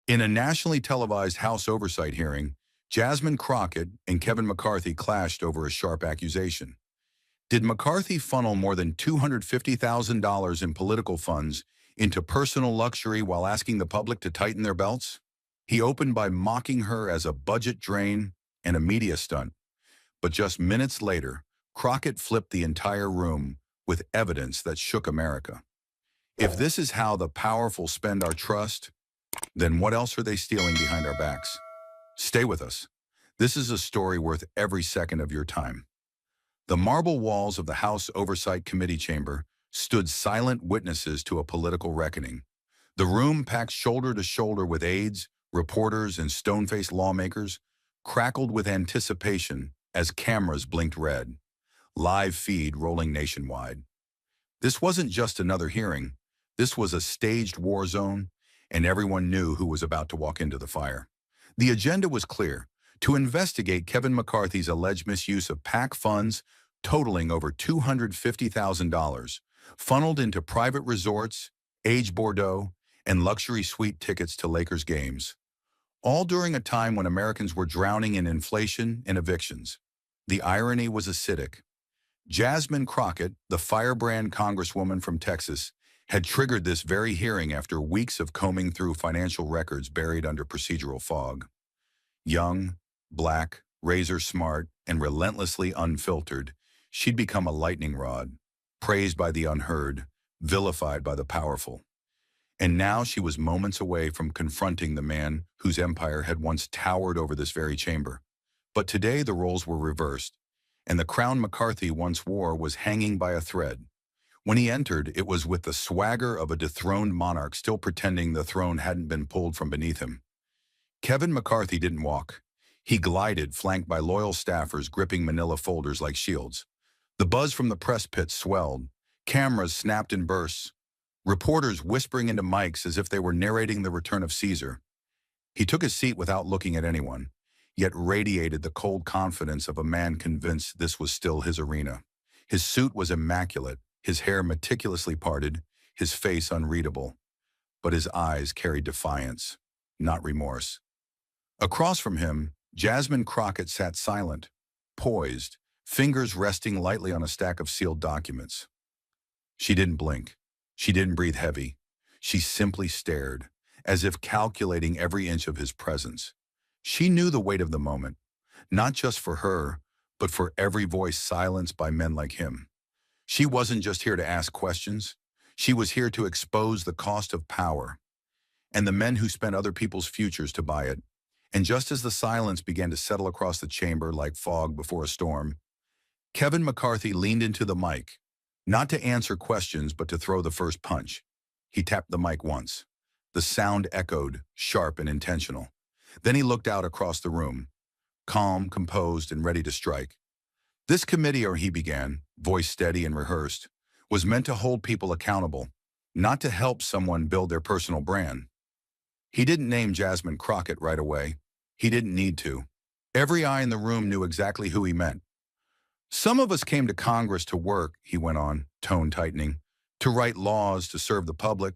In a nationally televised House oversight hearing, Jasmine Crockett and Kevin McCarthy clashed over a sharp accusation. Did McCarthy funnel more than $250,000 in political funds into personal luxury while asking the public to tighten their belts? He opened by mocking her as a budget drain and a media stunt. But just minutes later, Crockett flipped the entire room with evidence that shook America. If this is how the powerful spend our trust, then what else are they stealing behind our backs? Stay with us. This is a story worth every second of your time. The marble walls of the House Oversight Committee chamber stood silent witnesses to a political reckoning. The room, packed shoulder to shoulder with aides, reporters, and stone-faced lawmakers, crackled with anticipation as cameras blinked red, live feed rolling nationwide. This wasn't just another hearing. This was a staged war zone, and everyone knew who was about to walk into the fire. The agenda was clear: to investigate Kevin McCarthy's alleged misuse of PAC funds totaling over $250,000, funneled into private resorts, Age Bordeaux, and luxury suite tickets to Lakers games, all during a time when Americans were drowning in inflation and evictions. The irony was acidic. Jasmine Crockett, the firebrand congresswoman from Texas, had triggered this very hearing after weeks of combing through financial records buried under procedural fog. Young, black, razor-smart, and relentlessly unfiltered, she'd become a lightning rod, praised by the unheard, vilified by the powerful. And now she was moments away from confronting the man whose empire had once towered over this very chamber. But today the roles were reversed, and the crown McCarthy once wore was hanging by a thread. When he entered, it was with the swagger of a dethroned monarch still pretending the throne hadn't been pulled from beneath him. Kevin McCarthy didn't walk. He glided, flanked by loyal staffers gripping manila folders like shields. The buzz from the press pit swelled. Cameras snapped in bursts, reporters whispering into mics as if they were narrating the return of Caesar. He took his seat without looking at anyone, yet radiated the cold confidence of a man convinced this was still his arena. His suit was immaculate, his hair meticulously parted, his face unreadable. But his eyes carried defiance, not remorse. Across from him, Jasmine Crockett sat silent, poised, fingers resting lightly on a stack of sealed documents. She didn't blink. She didn't breathe heavy. She simply stared, as if calculating every inch of his presence. She knew the weight of the moment, not just for her, but for every voice silenced by men like him. She wasn't just here to ask questions. She was here to expose the cost of power and the men who spent other people's futures to buy it. And just as the silence began to settle across the chamber like fog before a storm, Kevin McCarthy leaned into the mic, not to answer questions, but to throw the first punch. He tapped the mic once. The sound echoed, sharp and intentional. Then he looked out across the room, calm, composed, and ready to strike. This committee, or he began, voice steady and rehearsed, was meant to hold people accountable, not to help someone build their personal brand. He didn't name Jasmine Crockett right away. He didn't need to. Every eye in the room knew exactly who he meant. Some of us came to Congress to work, he went on, tone tightening, to write laws, to serve the public.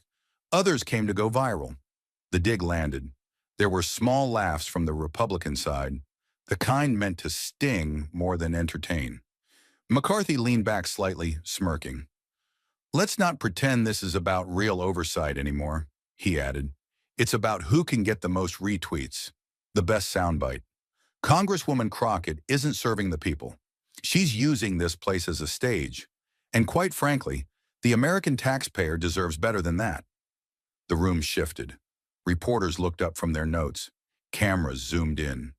Others came to go viral. The dig landed. There were small laughs from the Republican side, the kind meant to sting more than entertain. McCarthy leaned back slightly, smirking. "Let's not pretend this is about real oversight anymore," he added. "It's about who can get the most retweets, the best soundbite. Congresswoman Crockett isn't serving the people. She's using this place as a stage. And quite frankly, the American taxpayer deserves better than that." The room shifted. Reporters looked up from their notes. Cameras zoomed in.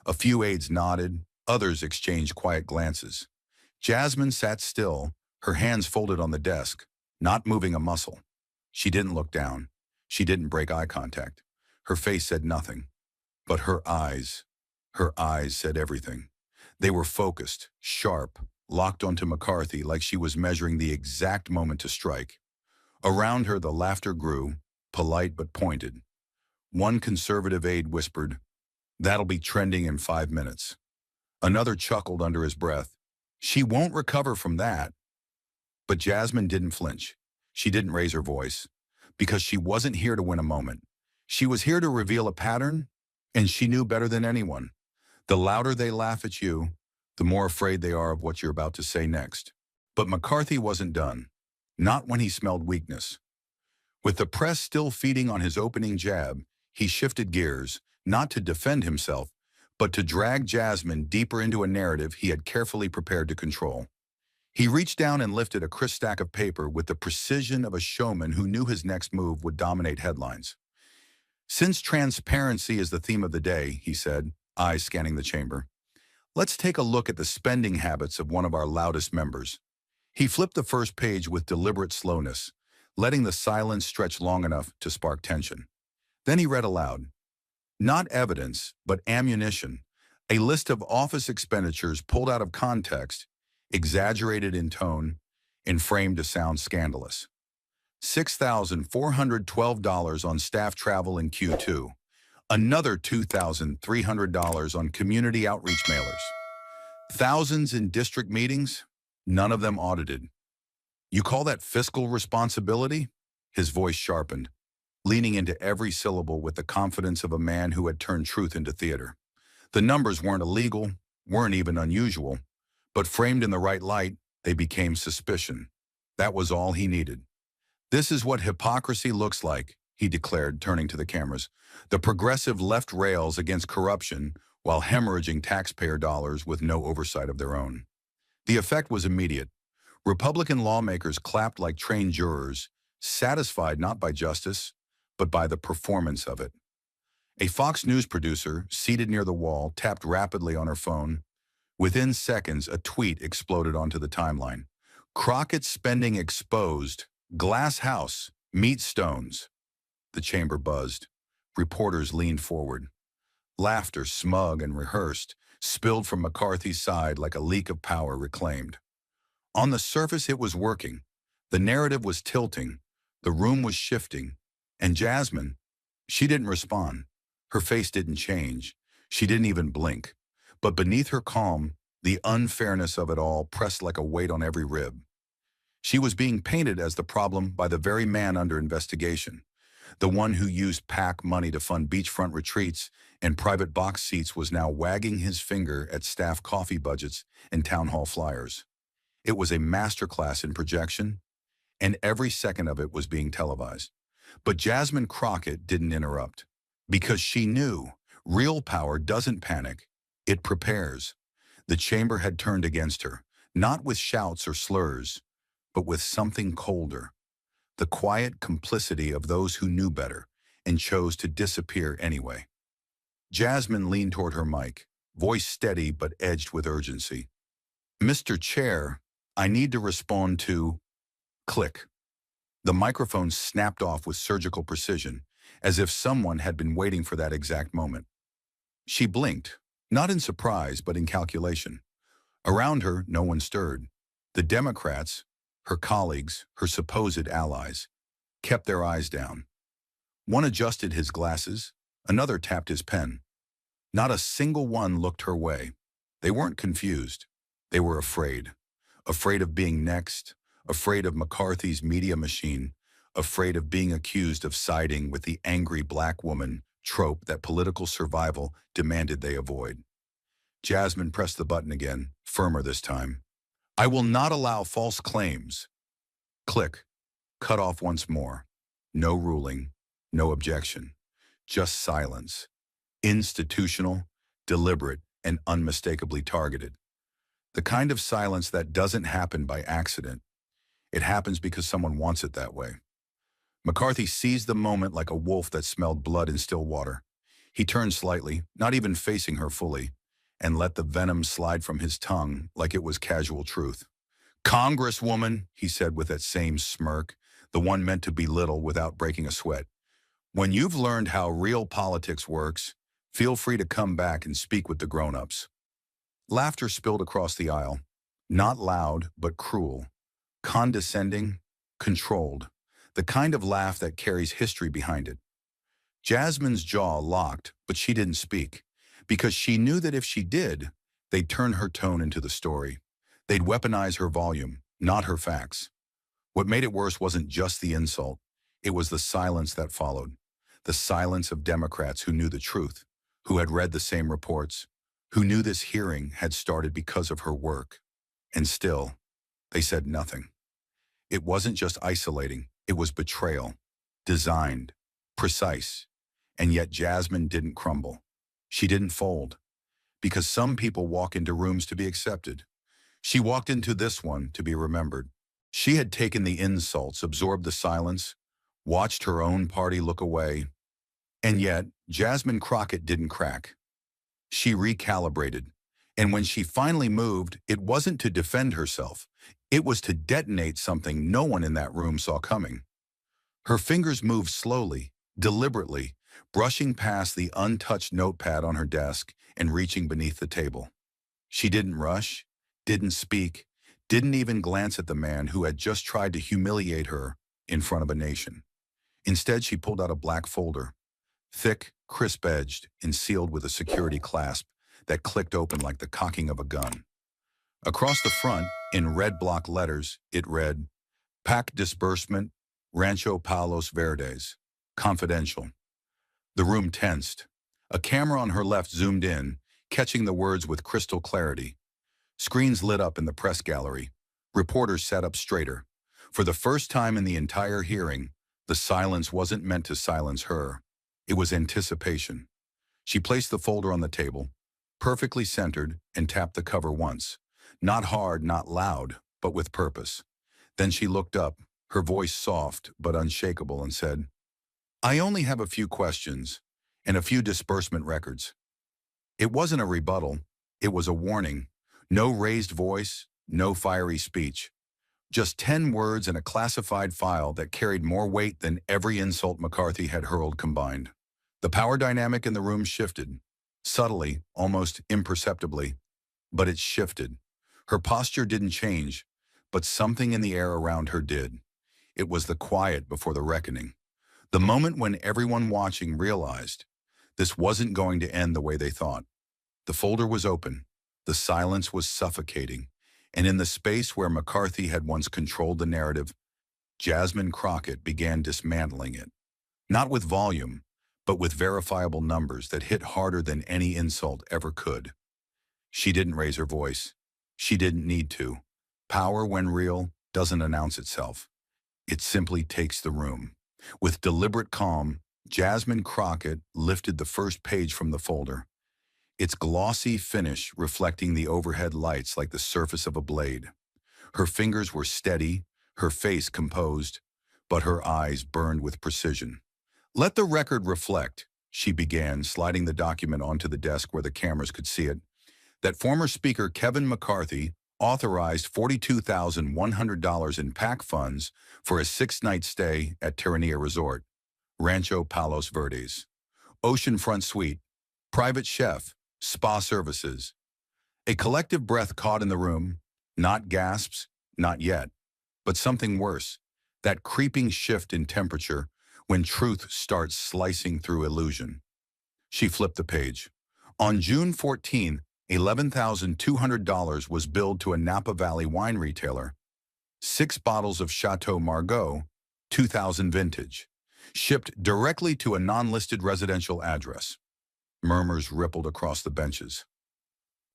A few aides nodded, others exchanged quiet glances. Jasmine sat still, her hands folded on the desk, not moving a muscle. She didn't look down. She didn't break eye contact. Her face said nothing. But her eyes said everything. They were focused, sharp, locked onto McCarthy like she was measuring the exact moment to strike. Around her, the laughter grew, polite but pointed. One conservative aide whispered, "That'll be trending in 5 minutes." Another chuckled under his breath, "She won't recover from that." But Jasmine didn't flinch. She didn't raise her voice, because she wasn't here to win a moment. She was here to reveal a pattern, and she knew better than anyone. The louder they laugh at you, the more afraid they are of what you're about to say next. But McCarthy wasn't done. Not when he smelled weakness. With the press still feeding on his opening jab, he shifted gears, not to defend himself, but to drag Jasmine deeper into a narrative he had carefully prepared to control. He reached down and lifted a crisp stack of paper with the precision of a showman who knew his next move would dominate headlines. Since transparency is the theme of the day, he said, eyes scanning the chamber, let's take a look at the spending habits of one of our loudest members. He flipped the first page with deliberate slowness, letting the silence stretch long enough to spark tension. Then he read aloud, not evidence, but ammunition, a list of office expenditures pulled out of context, exaggerated in tone, and framed to sound scandalous. $6,412 on staff travel in Q2. Another $2,300 on community outreach mailers. Thousands in district meetings, none of them audited. You call that fiscal responsibility? His voice sharpened, leaning into every syllable with the confidence of a man who had turned truth into theater. The numbers weren't illegal, weren't even unusual, but framed in the right light, they became suspicion. That was all he needed. This is what hypocrisy looks like, he declared, turning to the cameras. The progressive left rails against corruption while hemorrhaging taxpayer dollars with no oversight of their own. The effect was immediate. Republican lawmakers clapped like trained jurors, satisfied not by justice, but by the performance of it. A Fox News producer, seated near the wall, tapped rapidly on her phone. Within seconds, a tweet exploded onto the timeline. Crockett spending exposed. Glass house, meat stones. The chamber buzzed. Reporters leaned forward. Laughter, smug and rehearsed, spilled from McCarthy's side like a leak of power reclaimed. On the surface, it was working. The narrative was tilting. The room was shifting. And Jasmine, she didn't respond. Her face didn't change. She didn't even blink. But beneath her calm, the unfairness of it all pressed like a weight on every rib. She was being painted as the problem by the very man under investigation, the one who used PAC money to fund beachfront retreats and private box seats was now wagging his finger at staff coffee budgets and town hall flyers. It was a masterclass in projection, and every second of it was being televised. But Jasmine Crockett didn't interrupt, because she knew real power doesn't panic, it prepares. The chamber had turned against her, not with shouts or slurs, but with something colder, the quiet complicity of those who knew better and chose to disappear anyway. Jasmine leaned toward her mic, voice steady but edged with urgency. Mr. Chair, I need to respond to... Click. The microphone snapped off with surgical precision, as if someone had been waiting for that exact moment. She blinked, not in surprise but in calculation. Around her, no one stirred. The Democrats, her colleagues, her supposed allies, kept their eyes down. One adjusted his glasses, another tapped his pen. Not a single one looked her way. They weren't confused. They were afraid. Afraid of being next, afraid of McCarthy's media machine, afraid of being accused of siding with the angry black woman trope that political survival demanded they avoid. Jasmine pressed the button again, firmer this time. I will not allow false claims. Click. Cut off once more. No ruling, no objection. Just silence. Institutional, deliberate, and unmistakably targeted. The kind of silence that doesn't happen by accident. It happens because someone wants it that way. McCarthy seized the moment like a wolf that smelled blood in still water. He turned slightly, not even facing her fully, and let the venom slide from his tongue like it was casual truth. Congresswoman, he said with that same smirk, the one meant to belittle without breaking a sweat. When you've learned how real politics works, feel free to come back and speak with the grown-ups. Laughter spilled across the aisle, not loud but cruel, condescending, controlled, the kind of laugh that carries history behind it. Jasmine's jaw locked, but she didn't speak, because she knew that if she did, they'd turn her tone into the story. They'd weaponize her volume, not her facts. What made it worse wasn't just the insult, it was the silence that followed. The silence of Democrats who knew the truth, who had read the same reports, who knew this hearing had started because of her work. And still, they said nothing. It wasn't just isolating, it was betrayal. Designed, precise. And yet Jasmine didn't crumble. She didn't fold. Because some people walk into rooms to be accepted. She walked into this one to be remembered. She had taken the insults, absorbed the silence, watched her own party look away. And yet, Jasmine Crockett didn't crack. She recalibrated. And when she finally moved, it wasn't to defend herself. It was to detonate something no one in that room saw coming. Her fingers moved slowly, deliberately, brushing past the untouched notepad on her desk and reaching beneath the table. She didn't rush, didn't speak, didn't even glance at the man who had just tried to humiliate her in front of a nation. Instead, she pulled out a black folder, thick, crisp-edged, and sealed with a security clasp that clicked open like the cocking of a gun. Across the front, in red block letters, it read, "PAC disbursement, Rancho Palos Verdes, confidential." The room tensed. A camera on her left zoomed in, catching the words with crystal clarity. Screens lit up in the press gallery. Reporters sat up straighter. For the first time in the entire hearing, the silence wasn't meant to silence her. It was anticipation. She placed the folder on the table, perfectly centered, and tapped the cover once. Not hard, not loud, but with purpose. Then she looked up, her voice soft but unshakable, and said, "I only have a few questions and a few disbursement records." It wasn't a rebuttal. It was a warning. No raised voice, no fiery speech. Just 10 words in a classified file that carried more weight than every insult McCarthy had hurled combined. The power dynamic in the room shifted, subtly, almost imperceptibly, but it shifted. Her posture didn't change, but something in the air around her did. It was the quiet before the reckoning. The moment when everyone watching realized this wasn't going to end the way they thought. The folder was open. The silence was suffocating. And in the space where McCarthy had once controlled the narrative, Jasmine Crockett began dismantling it. Not with volume, but with verifiable numbers that hit harder than any insult ever could. She didn't raise her voice. She didn't need to. Power, when real, doesn't announce itself. It simply takes the room. With deliberate calm, Jasmine Crockett lifted the first page from the folder, its glossy finish reflecting the overhead lights like the surface of a blade. Her fingers were steady, her face composed, but her eyes burned with precision. "Let the record reflect," she began, sliding the document onto the desk where the cameras could see it, "that former Speaker Kevin McCarthy authorized $42,100 in PAC funds for a 6-night stay at Terranea Resort, Rancho Palos Verdes, oceanfront suite, private chef, spa services." A collective breath caught in the room, not gasps, not yet, but something worse, that creeping shift in temperature when truth starts slicing through illusion. She flipped the page. On June 14, $11,200 was billed to a Napa Valley wine retailer. 6 bottles of Chateau Margaux, 2000 vintage, shipped directly to a non-listed residential address. Murmurs rippled across the benches.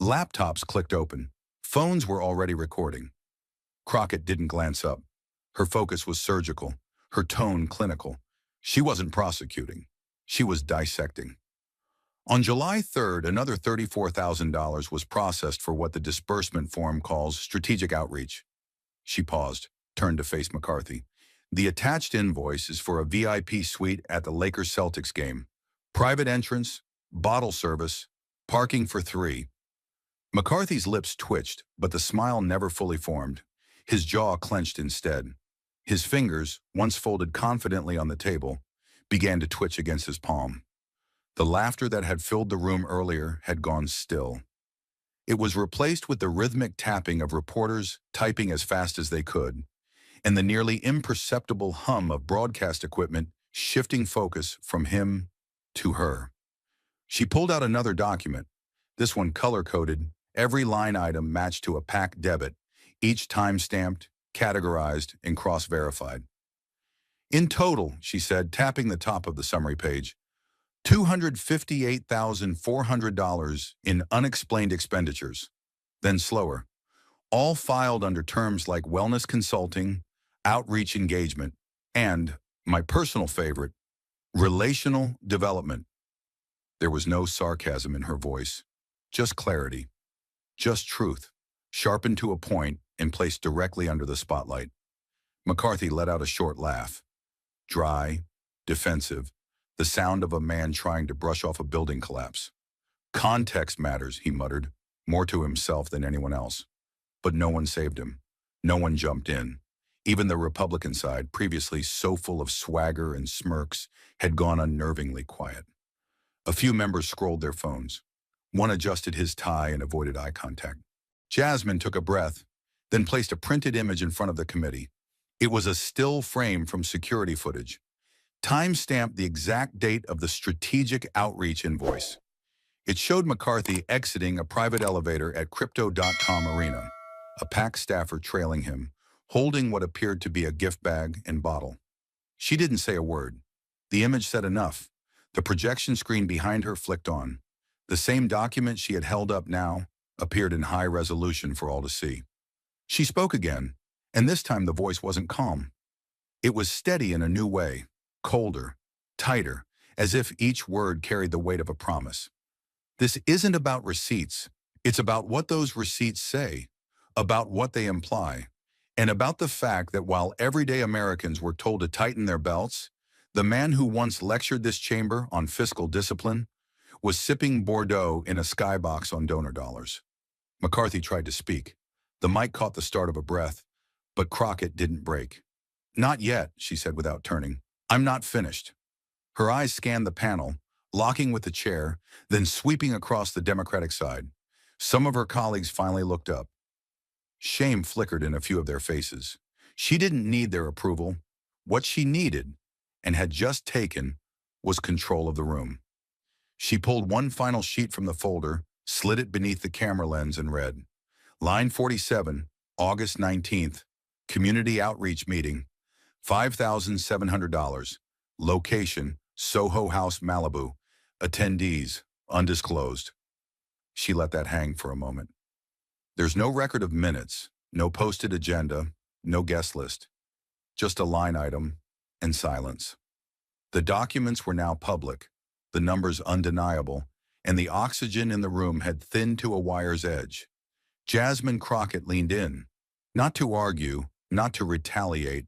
Laptops clicked open. Phones were already recording. Crockett didn't glance up. Her focus was surgical, her tone clinical. She wasn't prosecuting. She was dissecting. On July 3rd, another $34,000 was processed for what the disbursement form calls strategic outreach. She paused, turned to face McCarthy. The attached invoice is for a VIP suite at the Lakers-Celtics game. Private entrance, bottle service, parking for 3. McCarthy's lips twitched, but the smile never fully formed. His jaw clenched instead. His fingers, once folded confidently on the table, began to twitch against his palm. The laughter that had filled the room earlier had gone still. It was replaced with the rhythmic tapping of reporters typing as fast as they could, and the nearly imperceptible hum of broadcast equipment shifting focus from him to her. She pulled out another document, this one color-coded, every line item matched to a PAC debit, each time-stamped, categorized, and cross-verified. In total, she said, tapping the top of the summary page, $258,400 in unexplained expenditures. Then slower, all filed under terms like wellness consulting, outreach engagement, and, my personal favorite, relational development. There was no sarcasm in her voice, just clarity, just truth, sharpened to a point and placed directly under the spotlight. McCarthy let out a short laugh, dry, defensive, the sound of a man trying to brush off a building collapse. Context matters, he muttered, more to himself than anyone else. But no one saved him. No one jumped in. Even the Republican side, previously so full of swagger and smirks, had gone unnervingly quiet. A few members scrolled their phones. One adjusted his tie and avoided eye contact. Jasmine took a breath, then placed a printed image in front of the committee. It was a still frame from security footage. Time-stamped the exact date of the strategic outreach invoice. It showed McCarthy exiting a private elevator at Crypto.com Arena, a PAC staffer trailing him, holding what appeared to be a gift bag and bottle. She didn't say a word. The image said enough. The projection screen behind her flicked on. The same document she had held up now appeared in high resolution for all to see. She spoke again, and this time the voice wasn't calm. It was steady in a new way, colder, tighter, as if each word carried the weight of a promise. This isn't about receipts. It's about what those receipts say, about what they imply, and about the fact that while everyday Americans were told to tighten their belts, the man who once lectured this chamber on fiscal discipline was sipping Bordeaux in a skybox on donor dollars. McCarthy tried to speak. The mic caught the start of a breath, but Crockett didn't break. "Not yet," she said without turning. "I'm not finished." Her eyes scanned the panel, locking with the chair, then sweeping across the Democratic side. Some of her colleagues finally looked up. Shame flickered in a few of their faces. She didn't need their approval. What she needed, and had just taken, was control of the room. She pulled one final sheet from the folder, slid it beneath the camera lens, and read, Line 47, August 19th, Community Outreach Meeting, $5,700. Location, Soho House, Malibu. Attendees, undisclosed. She let that hang for a moment. There's no record of minutes, no posted agenda, no guest list. Just a line item and silence. The documents were now public, the numbers undeniable, and the oxygen in the room had thinned to a wire's edge. Jasmine Crockett leaned in, not to argue, not to retaliate,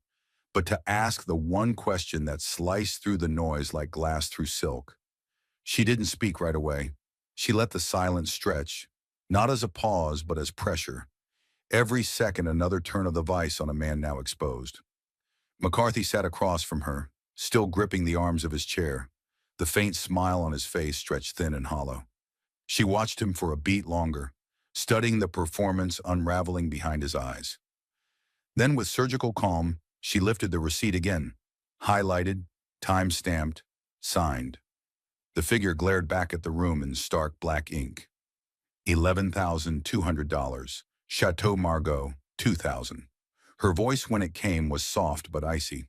but to ask the one question that sliced through the noise like glass through silk. She didn't speak right away. She let the silence stretch, not as a pause, but as pressure. Every second another turn of the vice on a man now exposed. McCarthy sat across from her, still gripping the arms of his chair. The faint smile on his face stretched thin and hollow. She watched him for a beat longer, studying the performance unraveling behind his eyes. Then with surgical calm, she lifted the receipt again, highlighted, time-stamped, signed. The figure glared back at the room in stark black ink. $11,200. Chateau Margaux, $2,000. Her voice when it came was soft but icy.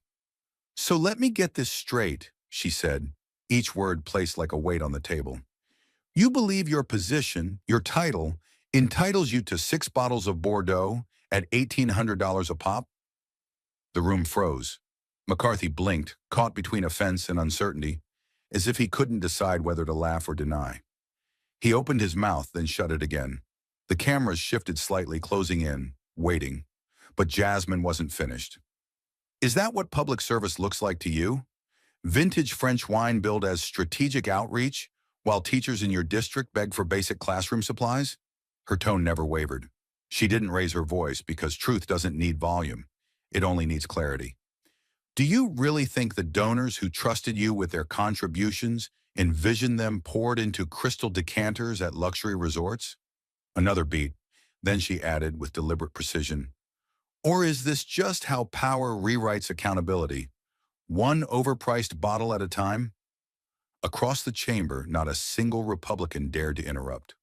"So let me get this straight," she said, each word placed like a weight on the table. "You believe your position, your title, entitles you to 6 bottles of Bordeaux at $1,800 a pop?" The room froze. McCarthy blinked, caught between offense and uncertainty, as if he couldn't decide whether to laugh or deny. He opened his mouth, then shut it again. The cameras shifted slightly, closing in, waiting. But Jasmine wasn't finished. "Is that what public service looks like to you? Vintage French wine billed as strategic outreach, while teachers in your district beg for basic classroom supplies?" Her tone never wavered. She didn't raise her voice because truth doesn't need volume. It only needs clarity. "Do you really think the donors who trusted you with their contributions envisioned them poured into crystal decanters at luxury resorts?" Another beat. Then she added with deliberate precision, "Or is this just how power rewrites accountability, one overpriced bottle at a time?" Across the chamber, not a single Republican dared to interrupt.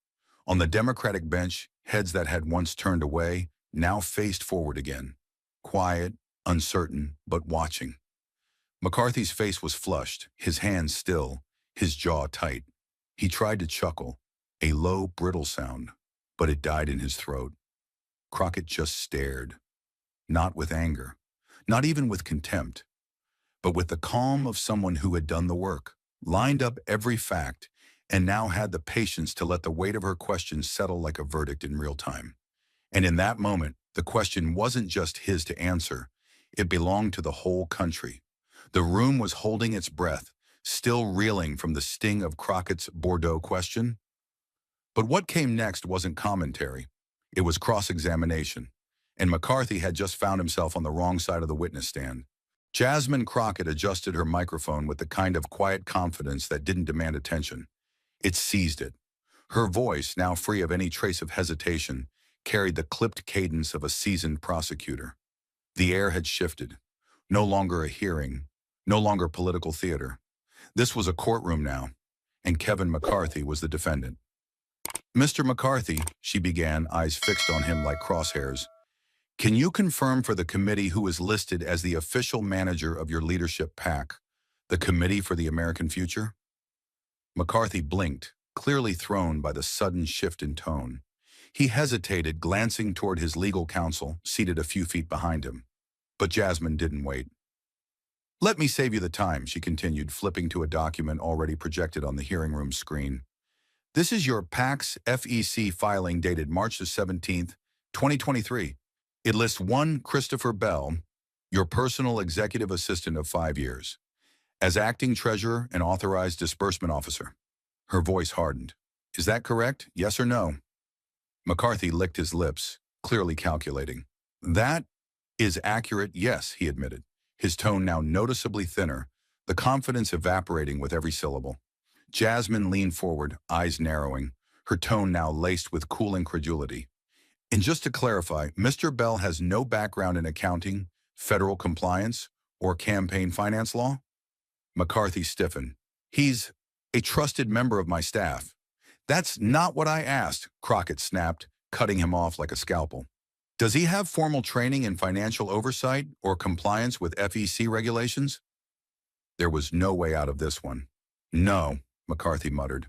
On the Democratic bench, heads that had once turned away now faced forward again, quiet, uncertain, but watching. McCarthy's face was flushed, his hands still, his jaw tight. He tried to chuckle, a low, brittle sound, but it died in his throat. Crockett just stared, not with anger, not even with contempt, but with the calm of someone who had done the work, lined up every fact, and now had the patience to let the weight of her questions settle like a verdict in real time. And in that moment, the question wasn't just his to answer. It belonged to the whole country. The room was holding its breath, still reeling from the sting of Crockett's Bordeaux question. But what came next wasn't commentary. It was cross-examination. And McCarthy had just found himself on the wrong side of the witness stand. Jasmine Crockett adjusted her microphone with the kind of quiet confidence that didn't demand attention. It seized it. Her voice, now free of any trace of hesitation, carried the clipped cadence of a seasoned prosecutor. The air had shifted. No longer a hearing, no longer political theater. This was a courtroom now, and Kevin McCarthy was the defendant. "Mr. McCarthy," she began, eyes fixed on him like crosshairs, "can you confirm for the committee who is listed as the official manager of your leadership PAC, the Committee for the American Future?" McCarthy blinked, clearly thrown by the sudden shift in tone. He hesitated, glancing toward his legal counsel, seated a few feet behind him. But Jasmine didn't wait. "Let me save you the time," she continued, flipping to a document already projected on the hearing room screen. "This is your PAC's FEC filing dated March the 17th, 2023. It lists one Christopher Bell, your personal executive assistant of 5 years, as acting treasurer and authorized disbursement officer." Her voice hardened. "Is that correct? Yes or no?" McCarthy licked his lips, clearly calculating. "That is accurate, yes," he admitted, his tone now noticeably thinner, the confidence evaporating with every syllable. Jasmine leaned forward, eyes narrowing, her tone now laced with cool incredulity. "And just to clarify, Mr. Bell has no background in accounting, federal compliance, or campaign finance law?" McCarthy stiffened. "He's a trusted member of my staff." "That's not what I asked," Crockett snapped, cutting him off like a scalpel. "Does he have formal training in financial oversight or compliance with FEC regulations?" There was no way out of this one. "No," McCarthy muttered.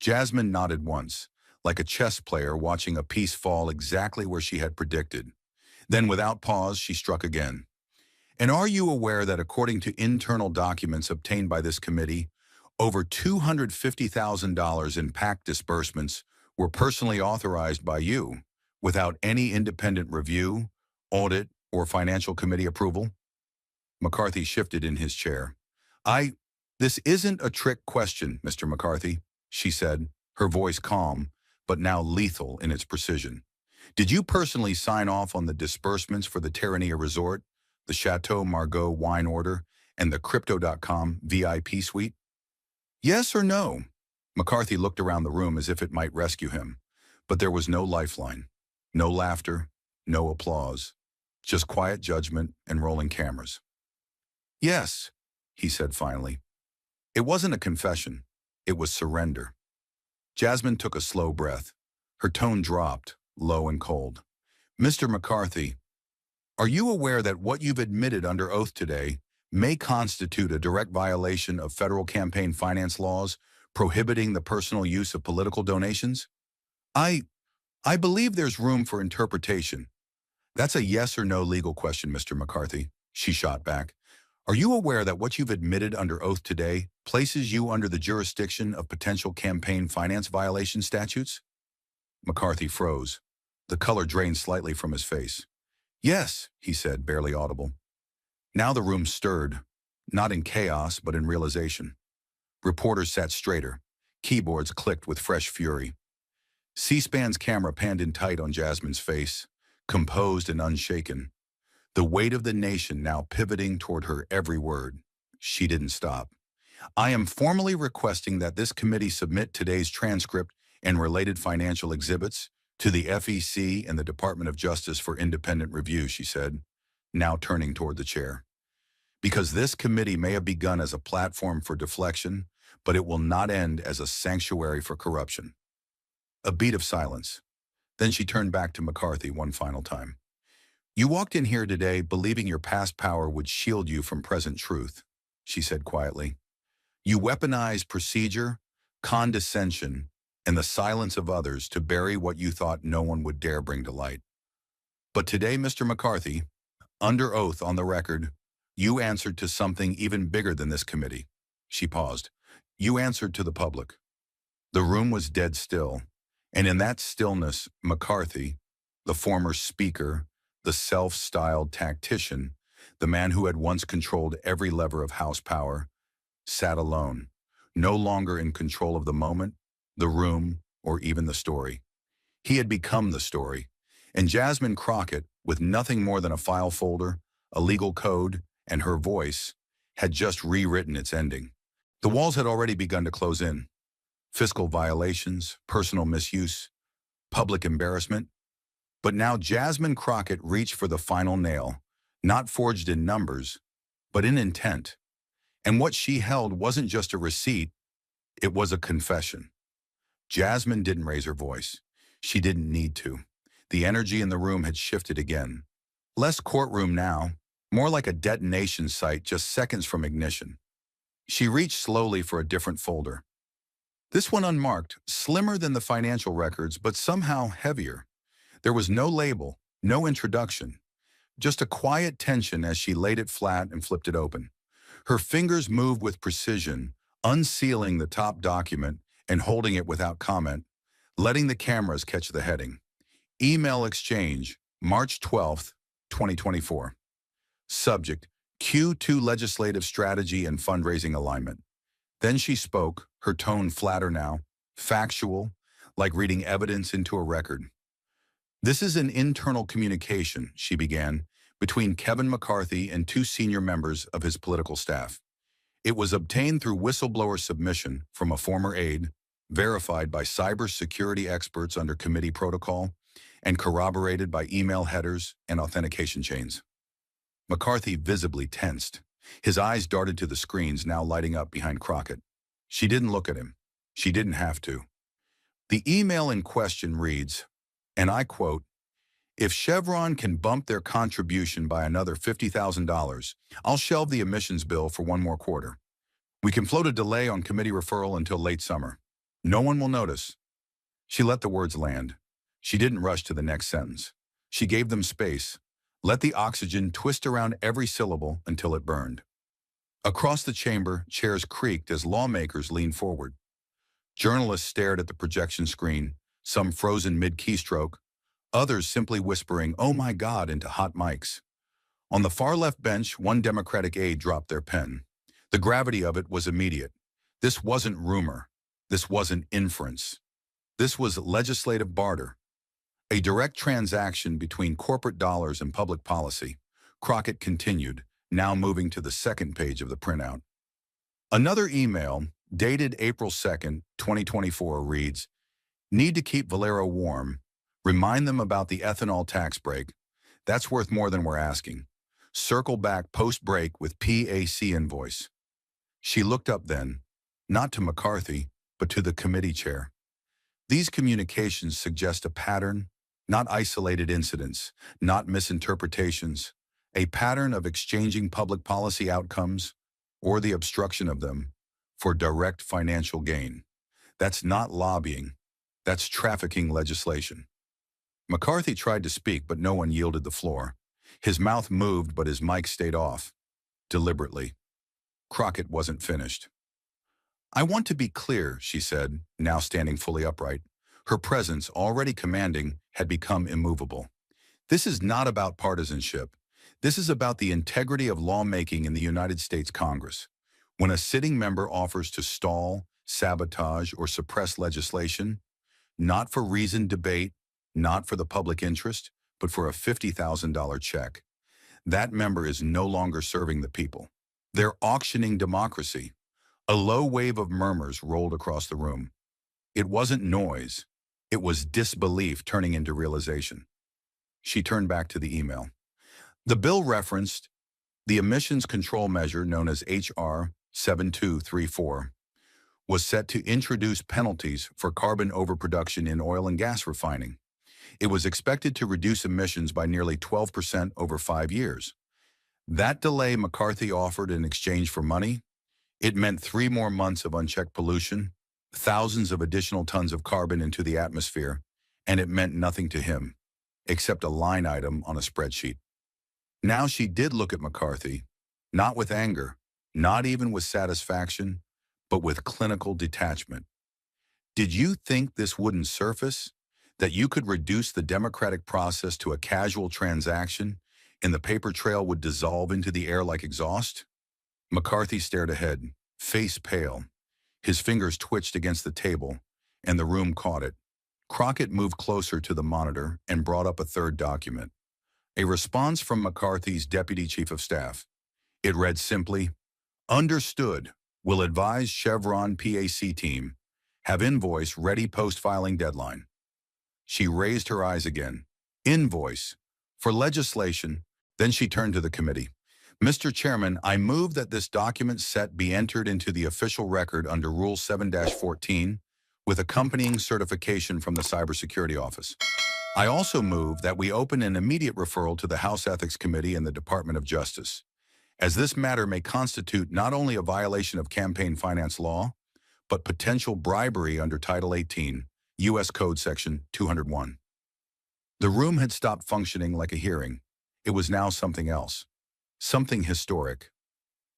Jasmine nodded once, like a chess player watching a piece fall exactly where she had predicted. Then, without pause, she struck again. "And are you aware that according to internal documents obtained by this committee, over $250,000 in PAC disbursements were personally authorized by you, without any independent review, audit, or financial committee approval?" McCarthy shifted in his chair. This isn't a trick question, Mr. McCarthy," she said, her voice calm, but now lethal in its precision. "Did you personally sign off on the disbursements for the Terranea Resort, the Chateau Margaux wine order, and the Crypto.com VIP suite?" "Yes or no?" McCarthy looked around the room as if it might rescue him, but there was no lifeline, no laughter, no applause, just quiet judgment and rolling cameras. "Yes," he said finally. It wasn't a confession, it was surrender. Jasmine took a slow breath. Her tone dropped, low and cold. "Mr. McCarthy, are you aware that what you've admitted under oath today may constitute a direct violation of federal campaign finance laws prohibiting the personal use of political donations?" I believe there's room for interpretation." "That's a yes or no legal question, Mr. McCarthy," she shot back. "Are you aware that what you've admitted under oath today places you under the jurisdiction of potential campaign finance violation statutes?" McCarthy froze. The color drained slightly from his face. "Yes," he said, barely audible. Now the room stirred, not in chaos but in realization. Reporters sat straighter. Keyboards clicked with fresh fury. C-SPAN's camera panned in tight on Jasmine's face, composed and unshaken. The weight of the nation now pivoting toward her every word. She didn't stop. "I am formally requesting that this committee submit today's transcript and related financial exhibits to the FEC and the Department of Justice for independent review," she said, now turning toward the chair. "Because this committee may have begun as a platform for deflection, but it will not end as a sanctuary for corruption." A beat of silence. Then she turned back to McCarthy one final time. You walked in here today believing your past power would shield you from present truth, she said quietly. You weaponized procedure, condescension, and the silence of others to bury what you thought no one would dare bring to light. But today, Mr. McCarthy, under oath on the record, you answered to something even bigger than this committee. She paused. You answered to the public. The room was dead still, and in that stillness, McCarthy, the former speaker, the self-styled tactician, the man who had once controlled every lever of House power, sat alone, no longer in control of the moment, the room, or even the story. He had become the story, and Jasmine Crockett, with nothing more than a file folder, a legal code, and her voice, had just rewritten its ending. The walls had already begun to close in. Fiscal violations, personal misuse, public embarrassment. But now Jasmine Crockett reached for the final nail, not forged in numbers, but in intent. And what she held wasn't just a receipt, it was a confession. Jasmine didn't raise her voice. She didn't need to. The energy in the room had shifted again. Less courtroom now, more like a detonation site just seconds from ignition. She reached slowly for a different folder. This one unmarked, slimmer than the financial records, but somehow heavier. There was no label, no introduction, just a quiet tension as she laid it flat and flipped it open. Her fingers moved with precision, unsealing the top document and holding it without comment, letting the cameras catch the heading. Email exchange, March 12th, 2024. Subject, Q2 Legislative Strategy and Fundraising Alignment. Then she spoke, her tone flatter now, factual, like reading evidence into a record. This is an internal communication, she began, between Kevin McCarthy and two senior members of his political staff. It was obtained through whistleblower submission from a former aide, verified by cybersecurity experts under committee protocol, and corroborated by email headers and authentication chains. McCarthy visibly tensed. His eyes darted to the screens now lighting up behind Crockett. She didn't look at him. She didn't have to. The email in question reads, and I quote, "If Chevron can bump their contribution by another $50,000, I'll shelve the emissions bill for one more quarter. We can float a delay on committee referral until late summer. No one will notice." She let the words land. She didn't rush to the next sentence. She gave them space, let the oxygen twist around every syllable until it burned. Across the chamber, chairs creaked as lawmakers leaned forward. Journalists stared at the projection screen, some frozen mid-keystroke, others simply whispering, "Oh my God," into hot mics. On the far left bench, one Democratic aide dropped their pen. The gravity of it was immediate. This wasn't rumor. This wasn't inference. This was legislative barter. A direct transaction between corporate dollars and public policy. Crockett continued, now moving to the second page of the printout. Another email, dated April 2nd, 2024, reads, "Need to keep Valero warm. Remind them about the ethanol tax break. That's worth more than we're asking. Circle back post-break with PAC invoice." She looked up then, not to McCarthy, but to the committee chair. These communications suggest a pattern, not isolated incidents, not misinterpretations, a pattern of exchanging public policy outcomes, or the obstruction of them, for direct financial gain. That's not lobbying. That's trafficking legislation. McCarthy tried to speak, but no one yielded the floor. His mouth moved, but his mic stayed off, deliberately. Crockett wasn't finished. "I want to be clear," she said, now standing fully upright. Her presence, already commanding, had become immovable. "This is not about partisanship. This is about the integrity of lawmaking in the United States Congress. When a sitting member offers to stall, sabotage, or suppress legislation, not for reasoned debate, not for the public interest, but for a $50,000 check, that member is no longer serving the people. They're auctioning democracy." A low wave of murmurs rolled across the room. It wasn't noise. It was disbelief turning into realization. She turned back to the email. The bill referenced the emissions control measure known as H.R. 7234 was set to introduce penalties for carbon overproduction in oil and gas refining. It was expected to reduce emissions by nearly 12% over 5 years. That delay McCarthy offered in exchange for money, it meant 3 more months of unchecked pollution, thousands of additional tons of carbon into the atmosphere, and it meant nothing to him, except a line item on a spreadsheet. Now she did look at McCarthy, not with anger, not even with satisfaction, but with clinical detachment. Did you think this wouldn't surface? That you could reduce the democratic process to a casual transaction and the paper trail would dissolve into the air like exhaust? McCarthy stared ahead, face pale. His fingers twitched against the table, and the room caught it. Crockett moved closer to the monitor and brought up a third document. A response from McCarthy's deputy chief of staff. It read simply, "Understood. Will advise Chevron PAC team. Have invoice ready post-filing deadline." She raised her eyes again. Invoice. For legislation. Then she turned to the committee. "Mr. Chairman, I move that this document set be entered into the official record under Rule 7-14 with accompanying certification from the Cybersecurity Office. I also move that we open an immediate referral to the House Ethics Committee and the Department of Justice, as this matter may constitute not only a violation of campaign finance law, but potential bribery under Title 18, U.S. Code Section 201. The room had stopped functioning like a hearing. It was now something else. Something historic.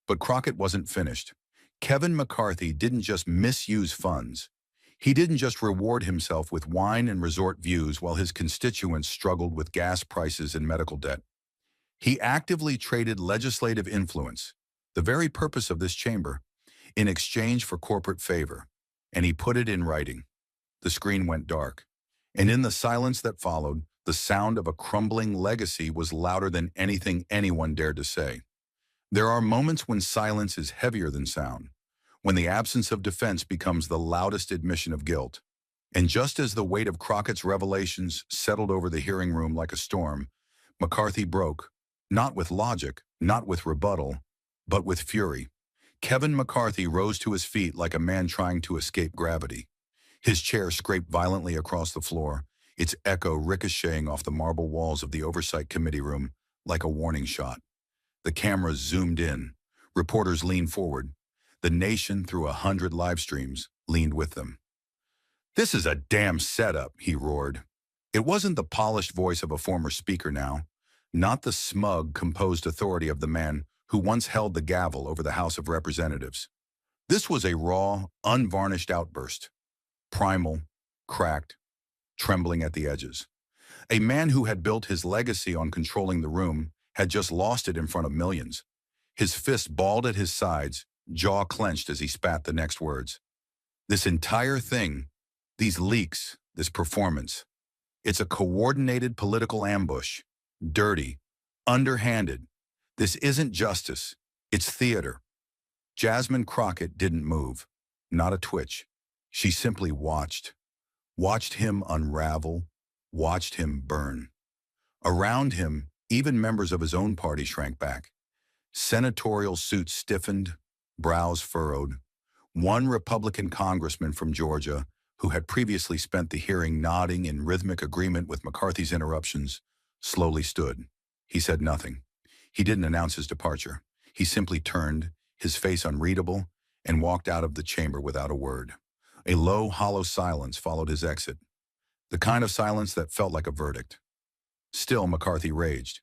But Crockett wasn't finished. Kevin McCarthy didn't just misuse funds. He didn't just reward himself with wine and resort views while his constituents struggled with gas prices and medical debt. He actively traded legislative influence, the very purpose of this chamber, in exchange for corporate favor, and he put it in writing. The screen went dark, and in the silence that followed, the sound of a crumbling legacy was louder than anything anyone dared to say. There are moments when silence is heavier than sound, when the absence of defense becomes the loudest admission of guilt. And just as the weight of Crockett's revelations settled over the hearing room like a storm, McCarthy broke, not with logic, not with rebuttal, but with fury. Kevin McCarthy rose to his feet like a man trying to escape gravity. His chair scraped violently across the floor, its echo ricocheting off the marble walls of the Oversight Committee room like a warning shot. The cameras zoomed in. Reporters leaned forward. The nation, through 100 live streams, leaned with them. "This is a damn setup," he roared. It wasn't the polished voice of a former speaker now, not the smug, composed authority of the man who once held the gavel over the House of Representatives. This was a raw, unvarnished outburst. Primal, cracked, trembling at the edges. A man who had built his legacy on controlling the room had just lost it in front of millions. His fist balled at his sides, jaw clenched as he spat the next words. "This entire thing, these leaks, this performance, it's a coordinated political ambush. Dirty, underhanded. This isn't justice. It's theater." Jasmine Crockett didn't move, not a twitch. She simply watched him unravel, watched him burn. Around him, even members of his own party shrank back. Senatorial suits stiffened, brows furrowed. One Republican congressman from Georgia, who had previously spent the hearing nodding in rhythmic agreement with McCarthy's interruptions, slowly stood. He said nothing. He didn't announce his departure. He simply turned, his face unreadable, and walked out of the chamber without a word. A low, hollow silence followed his exit, the kind of silence that felt like a verdict. Still, McCarthy raged.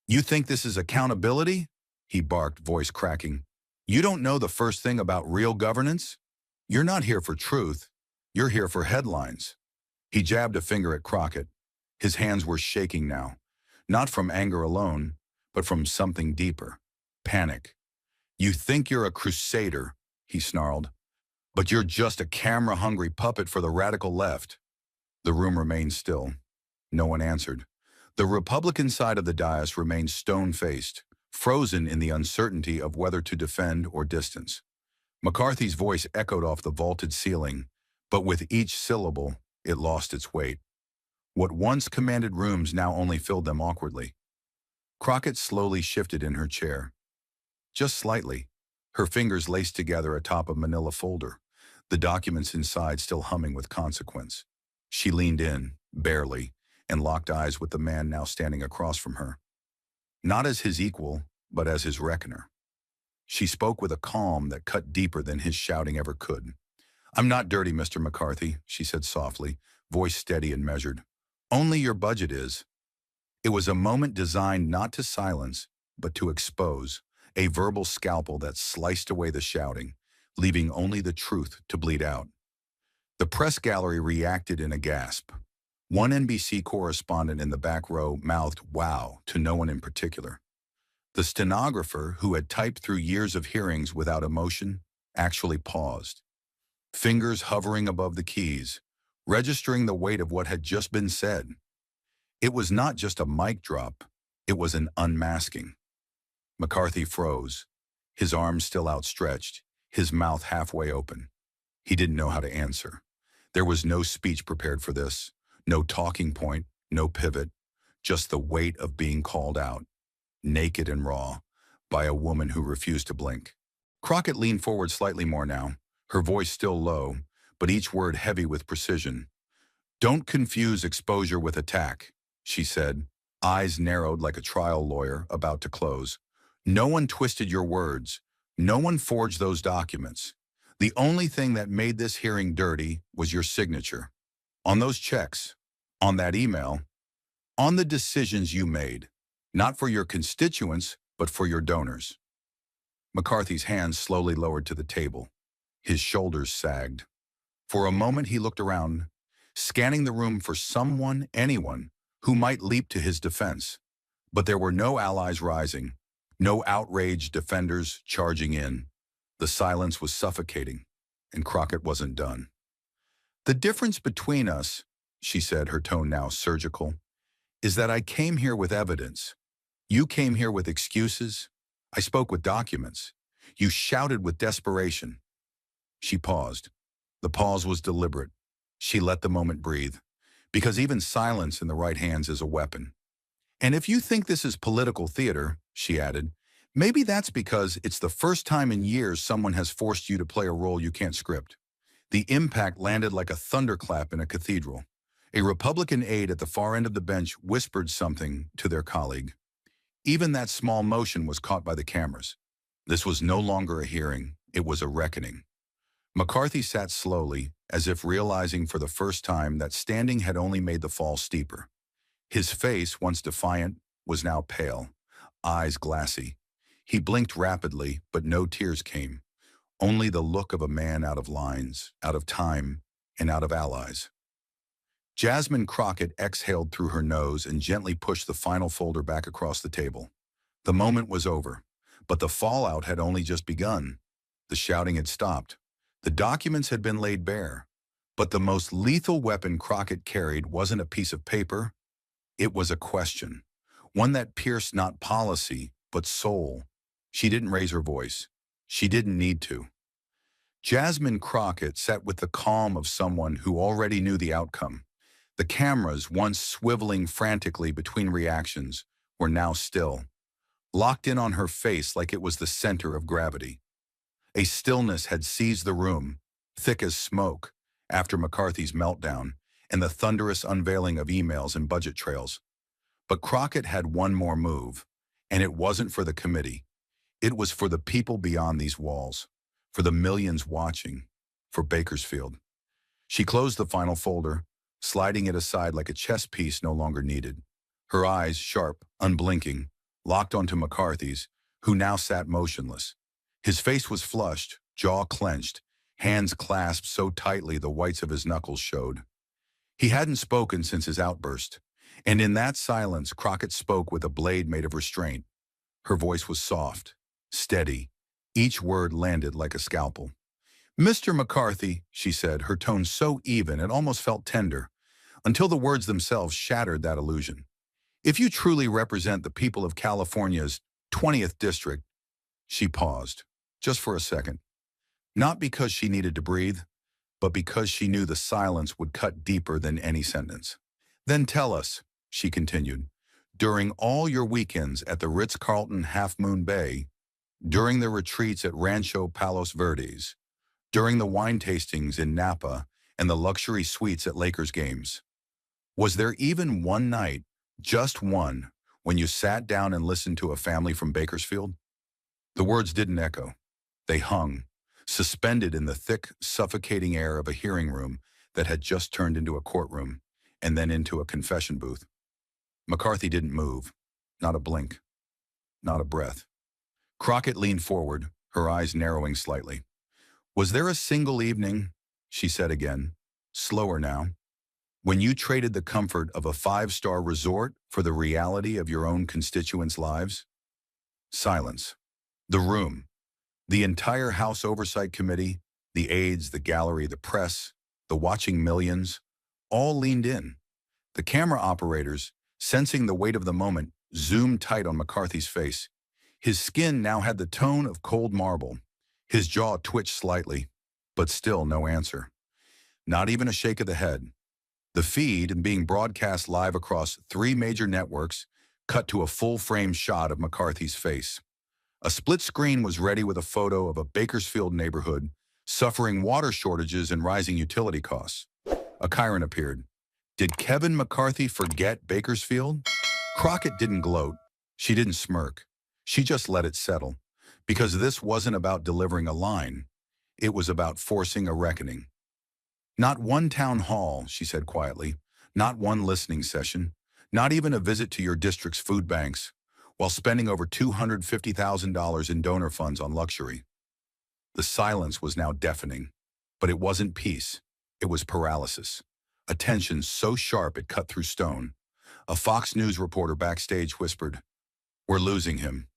"You think this is accountability?" he barked, voice cracking. "You don't know the first thing about real governance? You're not here for truth. You're here for headlines." He jabbed a finger at Crockett. His hands were shaking now, not from anger alone, but from something deeper, panic. "You think you're a crusader," he snarled, "but you're just a camera-hungry puppet for the radical left." The room remained still. No one answered. The Republican side of the dais remained stone-faced, frozen in the uncertainty of whether to defend or distance. McCarthy's voice echoed off the vaulted ceiling, but with each syllable, it lost its weight. What once commanded rooms now only filled them awkwardly. Crockett slowly shifted in her chair. Just slightly, her fingers laced together atop a manila folder, the documents inside still humming with consequence. She leaned in, barely, and locked eyes with the man now standing across from her. Not as his equal, but as his reckoner. She spoke with a calm that cut deeper than his shouting ever could. "I'm not dirty, Mr. McCarthy," she said softly, voice steady and measured. "Only your budget is." It was a moment designed not to silence, but to expose, a verbal scalpel that sliced away the shouting, leaving only the truth to bleed out. The press gallery reacted in a gasp. One NBC correspondent in the back row mouthed "wow" to no one in particular. The stenographer, who had typed through years of hearings without emotion, actually paused, fingers hovering above the keys, registering the weight of what had just been said. It was not just a mic drop, it was an unmasking. McCarthy froze, his arms still outstretched, his mouth halfway open. He didn't know how to answer. There was no speech prepared for this, no talking point, no pivot, just the weight of being called out, naked and raw, by a woman who refused to blink. Crockett leaned forward slightly more now, her voice still low, but each word heavy with precision. "Don't confuse exposure with attack," she said, eyes narrowed like a trial lawyer about to close. "No one twisted your words. No one forged those documents. The only thing that made this hearing dirty was your signature. On those checks, on that email, on the decisions you made, not for your constituents, but for your donors." McCarthy's hands slowly lowered to the table. His shoulders sagged. For a moment he looked around, scanning the room for someone, anyone, who might leap to his defense. But there were no allies rising, no outraged defenders charging in. The silence was suffocating, and Crockett wasn't done. "The difference between us," she said, her tone now surgical, "is that I came here with evidence. You came here with excuses. I spoke with documents. You shouted with desperation." She paused. The pause was deliberate. She let the moment breathe, because even silence in the right hands is a weapon. "And if you think this is political theater," she added, "maybe that's because it's the first time in years someone has forced you to play a role you can't script." The impact landed like a thunderclap in a cathedral. A Republican aide at the far end of the bench whispered something to their colleague. Even that small motion was caught by the cameras. This was no longer a hearing, it was a reckoning. McCarthy sat slowly, as if realizing for the first time that standing had only made the fall steeper. His face, once defiant, was now pale, eyes glassy. He blinked rapidly, but no tears came. Only the look of a man out of lines, out of time, and out of allies. Jasmine Crockett exhaled through her nose and gently pushed the final folder back across the table. The moment was over, but the fallout had only just begun. The shouting had stopped. The documents had been laid bare. But the most lethal weapon Crockett carried wasn't a piece of paper. It was a question, one that pierced not policy, but soul. She didn't raise her voice. She didn't need to. Jasmine Crockett sat with the calm of someone who already knew the outcome. The cameras, once swiveling frantically between reactions, were now still, locked in on her face like it was the center of gravity. A stillness had seized the room, thick as smoke, after McCarthy's meltdown and the thunderous unveiling of emails and budget trails. But Crockett had one more move, and it wasn't for the committee. It was for the people beyond these walls, for the millions watching, for Bakersfield. She closed the final folder, sliding it aside like a chess piece no longer needed. Her eyes, sharp, unblinking, locked onto McCarthy's, who now sat motionless. His face was flushed, jaw clenched, hands clasped so tightly the whites of his knuckles showed. He hadn't spoken since his outburst, and in that silence Crockett spoke with a blade made of restraint. Her voice was soft, steady. Each word landed like a scalpel. "Mr. McCarthy," she said, her tone so even it almost felt tender, until the words themselves shattered that illusion. "If you truly represent the people of California's 20th district," she paused, just for a second, not because she needed to breathe, but because she knew the silence would cut deeper than any sentence. "Then tell us," she continued, "during all your weekends at the Ritz-Carlton Half Moon Bay, during the retreats at Rancho Palos Verdes, during the wine tastings in Napa and the luxury suites at Lakers games, Was there even one night, just one, when you sat down and listened to a family from Bakersfield? The words didn't echo. They hung, suspended in the thick, suffocating air of a hearing room that had just turned into a courtroom and then into a confession booth. McCarthy didn't move. Not a blink. Not a breath. Crockett leaned forward, her eyes narrowing slightly. "Was there a single evening," she said again, slower now, "when you traded the comfort of a five-star resort for the reality of your own constituents' lives?" Silence. The room. The entire House Oversight Committee, the aides, the gallery, the press, the watching millions, all leaned in. The camera operators, sensing the weight of the moment, zoomed tight on McCarthy's face. His skin now had the tone of cold marble. His jaw twitched slightly, but still no answer. Not even a shake of the head. The feed, being broadcast live across 3 major networks, cut to a full-frame shot of McCarthy's face. A split screen was ready with a photo of a Bakersfield neighborhood suffering water shortages and rising utility costs. A Chiron appeared. Did Kevin McCarthy forget Bakersfield? Crockett didn't gloat. She didn't smirk. She just let it settle. Because this wasn't about delivering a line. It was about forcing a reckoning. "Not one town hall," she said quietly. "Not one listening session. Not even a visit to your district's food banks, while spending over $250,000 in donor funds on luxury." The silence was now deafening. But it wasn't peace. It was paralysis. A tension so sharp it cut through stone. A Fox News reporter backstage whispered, "We're losing him."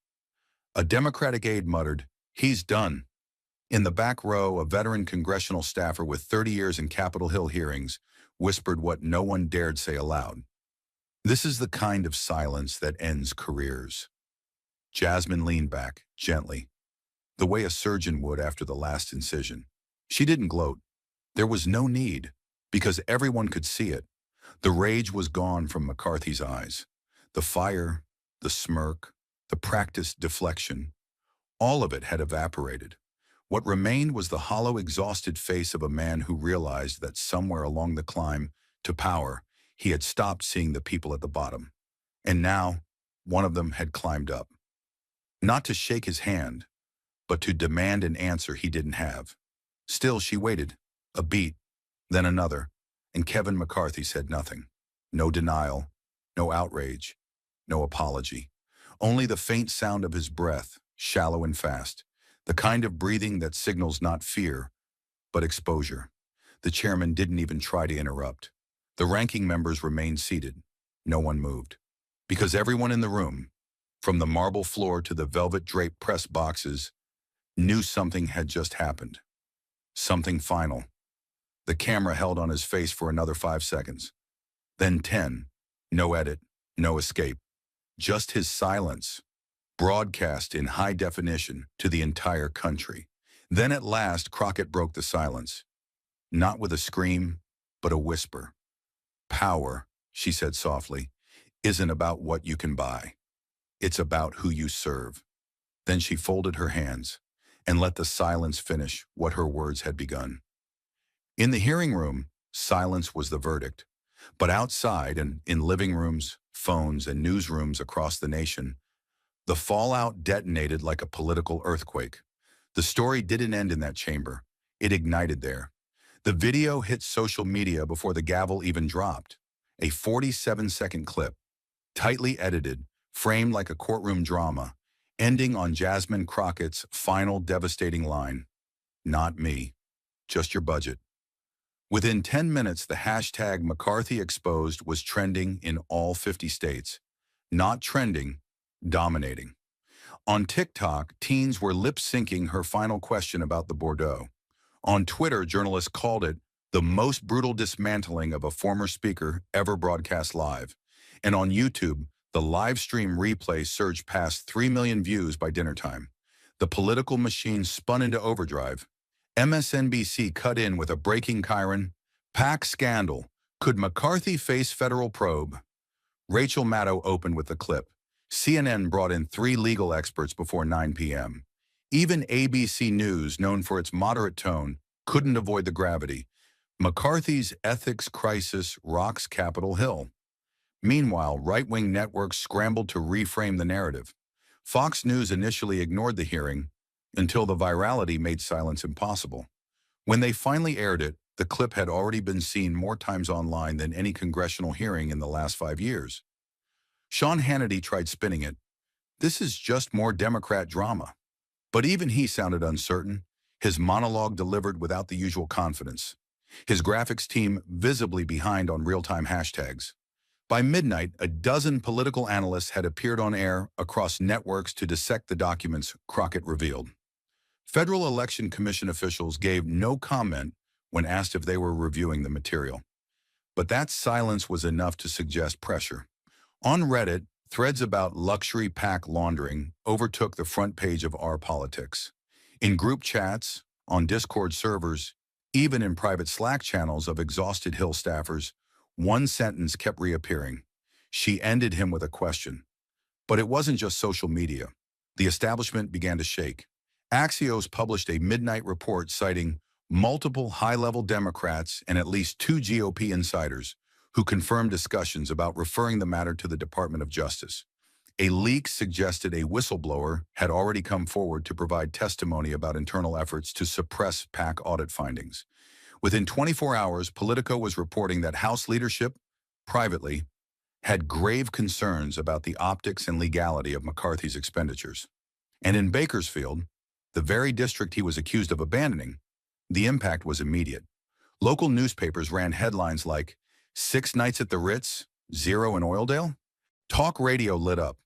A Democratic aide muttered, "He's done." In the back row, a veteran congressional staffer with 30 years in Capitol Hill hearings whispered what no one dared say aloud. "This is the kind of silence that ends careers." Jasmine leaned back, gently, the way a surgeon would after the last incision. She didn't gloat. There was no need, because everyone could see it. The rage was gone from McCarthy's eyes. The fire, the smirk, the practiced deflection, all of it had evaporated. What remained was the hollow, exhausted face of a man who realized that somewhere along the climb to power, he had stopped seeing the people at the bottom. And now, one of them had climbed up. Not to shake his hand, but to demand an answer he didn't have. Still, she waited. A beat, then another, and Kevin McCarthy said nothing. No denial, no outrage, no apology. Only the faint sound of his breath, shallow and fast, the kind of breathing that signals not fear, but exposure. The chairman didn't even try to interrupt. The ranking members remained seated. No one moved. Because everyone in the room, from the marble floor to the velvet-draped press boxes, knew something had just happened. Something final. The camera held on his face for another 5 seconds. Then 10. No edit, no escape. Just his silence, broadcast in high definition to the entire country. Then at last, Crockett broke the silence. Not with a scream, but a whisper. "Power," she said softly, "isn't about what you can buy. It's about who you serve." Then she folded her hands and let the silence finish what her words had begun. In the hearing room, silence was the verdict. But outside and in living rooms, phones, and newsrooms across the nation, the fallout detonated like a political earthquake. The story didn't end in that chamber. It ignited there. The video hit social media before the gavel even dropped. A 47-second clip, tightly edited, framed like a courtroom drama, ending on Jasmine Crockett's final devastating line, "Not me, just your budget." Within 10 minutes, the hashtag McCarthy Exposed was trending in all 50 states. Not trending, dominating. On TikTok, teens were lip-syncing her final question about the Bordeaux. On Twitter, journalists called it the most brutal dismantling of a former speaker ever broadcast live. And on YouTube, the live stream replay surged past 3 million views by dinner time. The political machine spun into overdrive. MSNBC cut in with a breaking Chiron. "PAC scandal. Could McCarthy face federal probe?" Rachel Maddow opened with the clip. CNN brought in 3 legal experts before 9 p.m. Even ABC News, known for its moderate tone, couldn't avoid the gravity. McCarthy's ethics crisis rocks Capitol Hill. Meanwhile, right-wing networks scrambled to reframe the narrative. Fox News initially ignored the hearing until the virality made silence impossible. When they finally aired it, the clip had already been seen more times online than any congressional hearing in the last 5 years. Sean Hannity tried spinning it. This is just more Democrat drama. But even he sounded uncertain, his monologue delivered without the usual confidence. His graphics team visibly behind on real-time hashtags. By midnight, a dozen political analysts had appeared on air across networks to dissect the documents Crockett revealed. Federal Election Commission officials gave no comment when asked if they were reviewing the material. But that silence was enough to suggest pressure. On Reddit, threads about luxury PAC laundering overtook the front page of Our Politics. In group chats, on Discord servers, even in private Slack channels of exhausted Hill staffers, one sentence kept reappearing. She ended him with a question. But it wasn't just social media. The establishment began to shake. Axios published a midnight report citing multiple high-level Democrats and at least 2 GOP insiders who confirmed discussions about referring the matter to the Department of Justice. A leak suggested a whistleblower had already come forward to provide testimony about internal efforts to suppress PAC audit findings. Within 24 hours, Politico was reporting that House leadership, privately, had grave concerns about the optics and legality of McCarthy's expenditures. And in Bakersfield, the very district he was accused of abandoning, the impact was immediate. Local newspapers ran headlines like, 6 nights at the Ritz, 0 in Oildale? Talk radio lit up.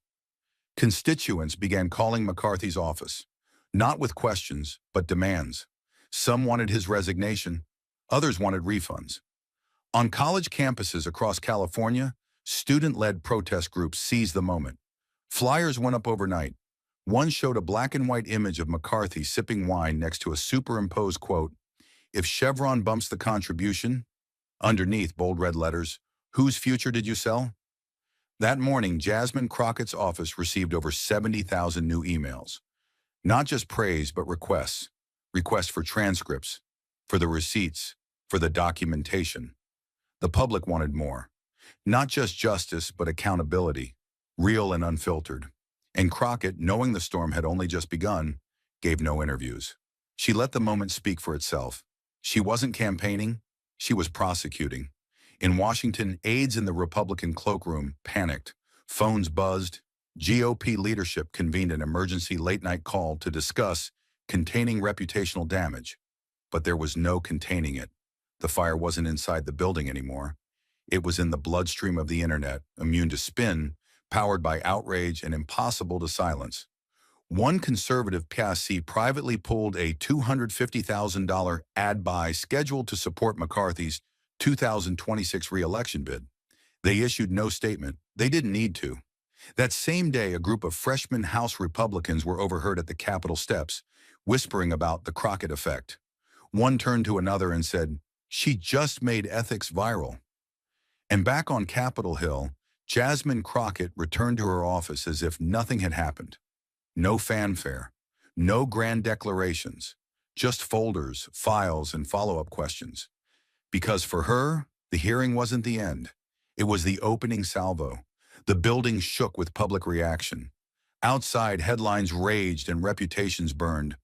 Constituents began calling McCarthy's office, not with questions, but demands. Some wanted his resignation, others wanted refunds. On college campuses across California, student-led protest groups seized the moment. Flyers went up overnight. One showed a black and white image of McCarthy sipping wine next to a superimposed quote, "If Chevron bumps the contribution," underneath bold red letters, "Whose future did you sell?" That morning, Jasmine Crockett's office received over 70,000 new emails. Not just praise, but requests. Requests for transcripts, for the receipts, for the documentation. The public wanted more. Not just justice, but accountability, real and unfiltered. And Crockett, knowing the storm had only just begun, gave no interviews. She let the moment speak for itself. She wasn't campaigning, she was prosecuting. In Washington, aides in the Republican cloakroom panicked. Phones buzzed. GOP leadership convened an emergency late-night call to discuss containing reputational damage. But there was no containing it. The fire wasn't inside the building anymore. It was in the bloodstream of the internet, immune to spin, powered by outrage and impossible to silence. One conservative PSC privately pulled a $250,000 ad buy scheduled to support McCarthy's 2026 re-election bid. They issued no statement. They didn't need to. That same day, a group of freshman House Republicans were overheard at the Capitol steps, whispering about the Crockett effect. One turned to another and said, "She just made ethics viral." And back on Capitol Hill, Jasmine Crockett returned to her office as if nothing had happened. No fanfare, no grand declarations, just folders, files, and follow-up questions. Because for her, the hearing wasn't the end. It was the opening salvo. The building shook with public reaction. Outside, headlines raged and reputations burned.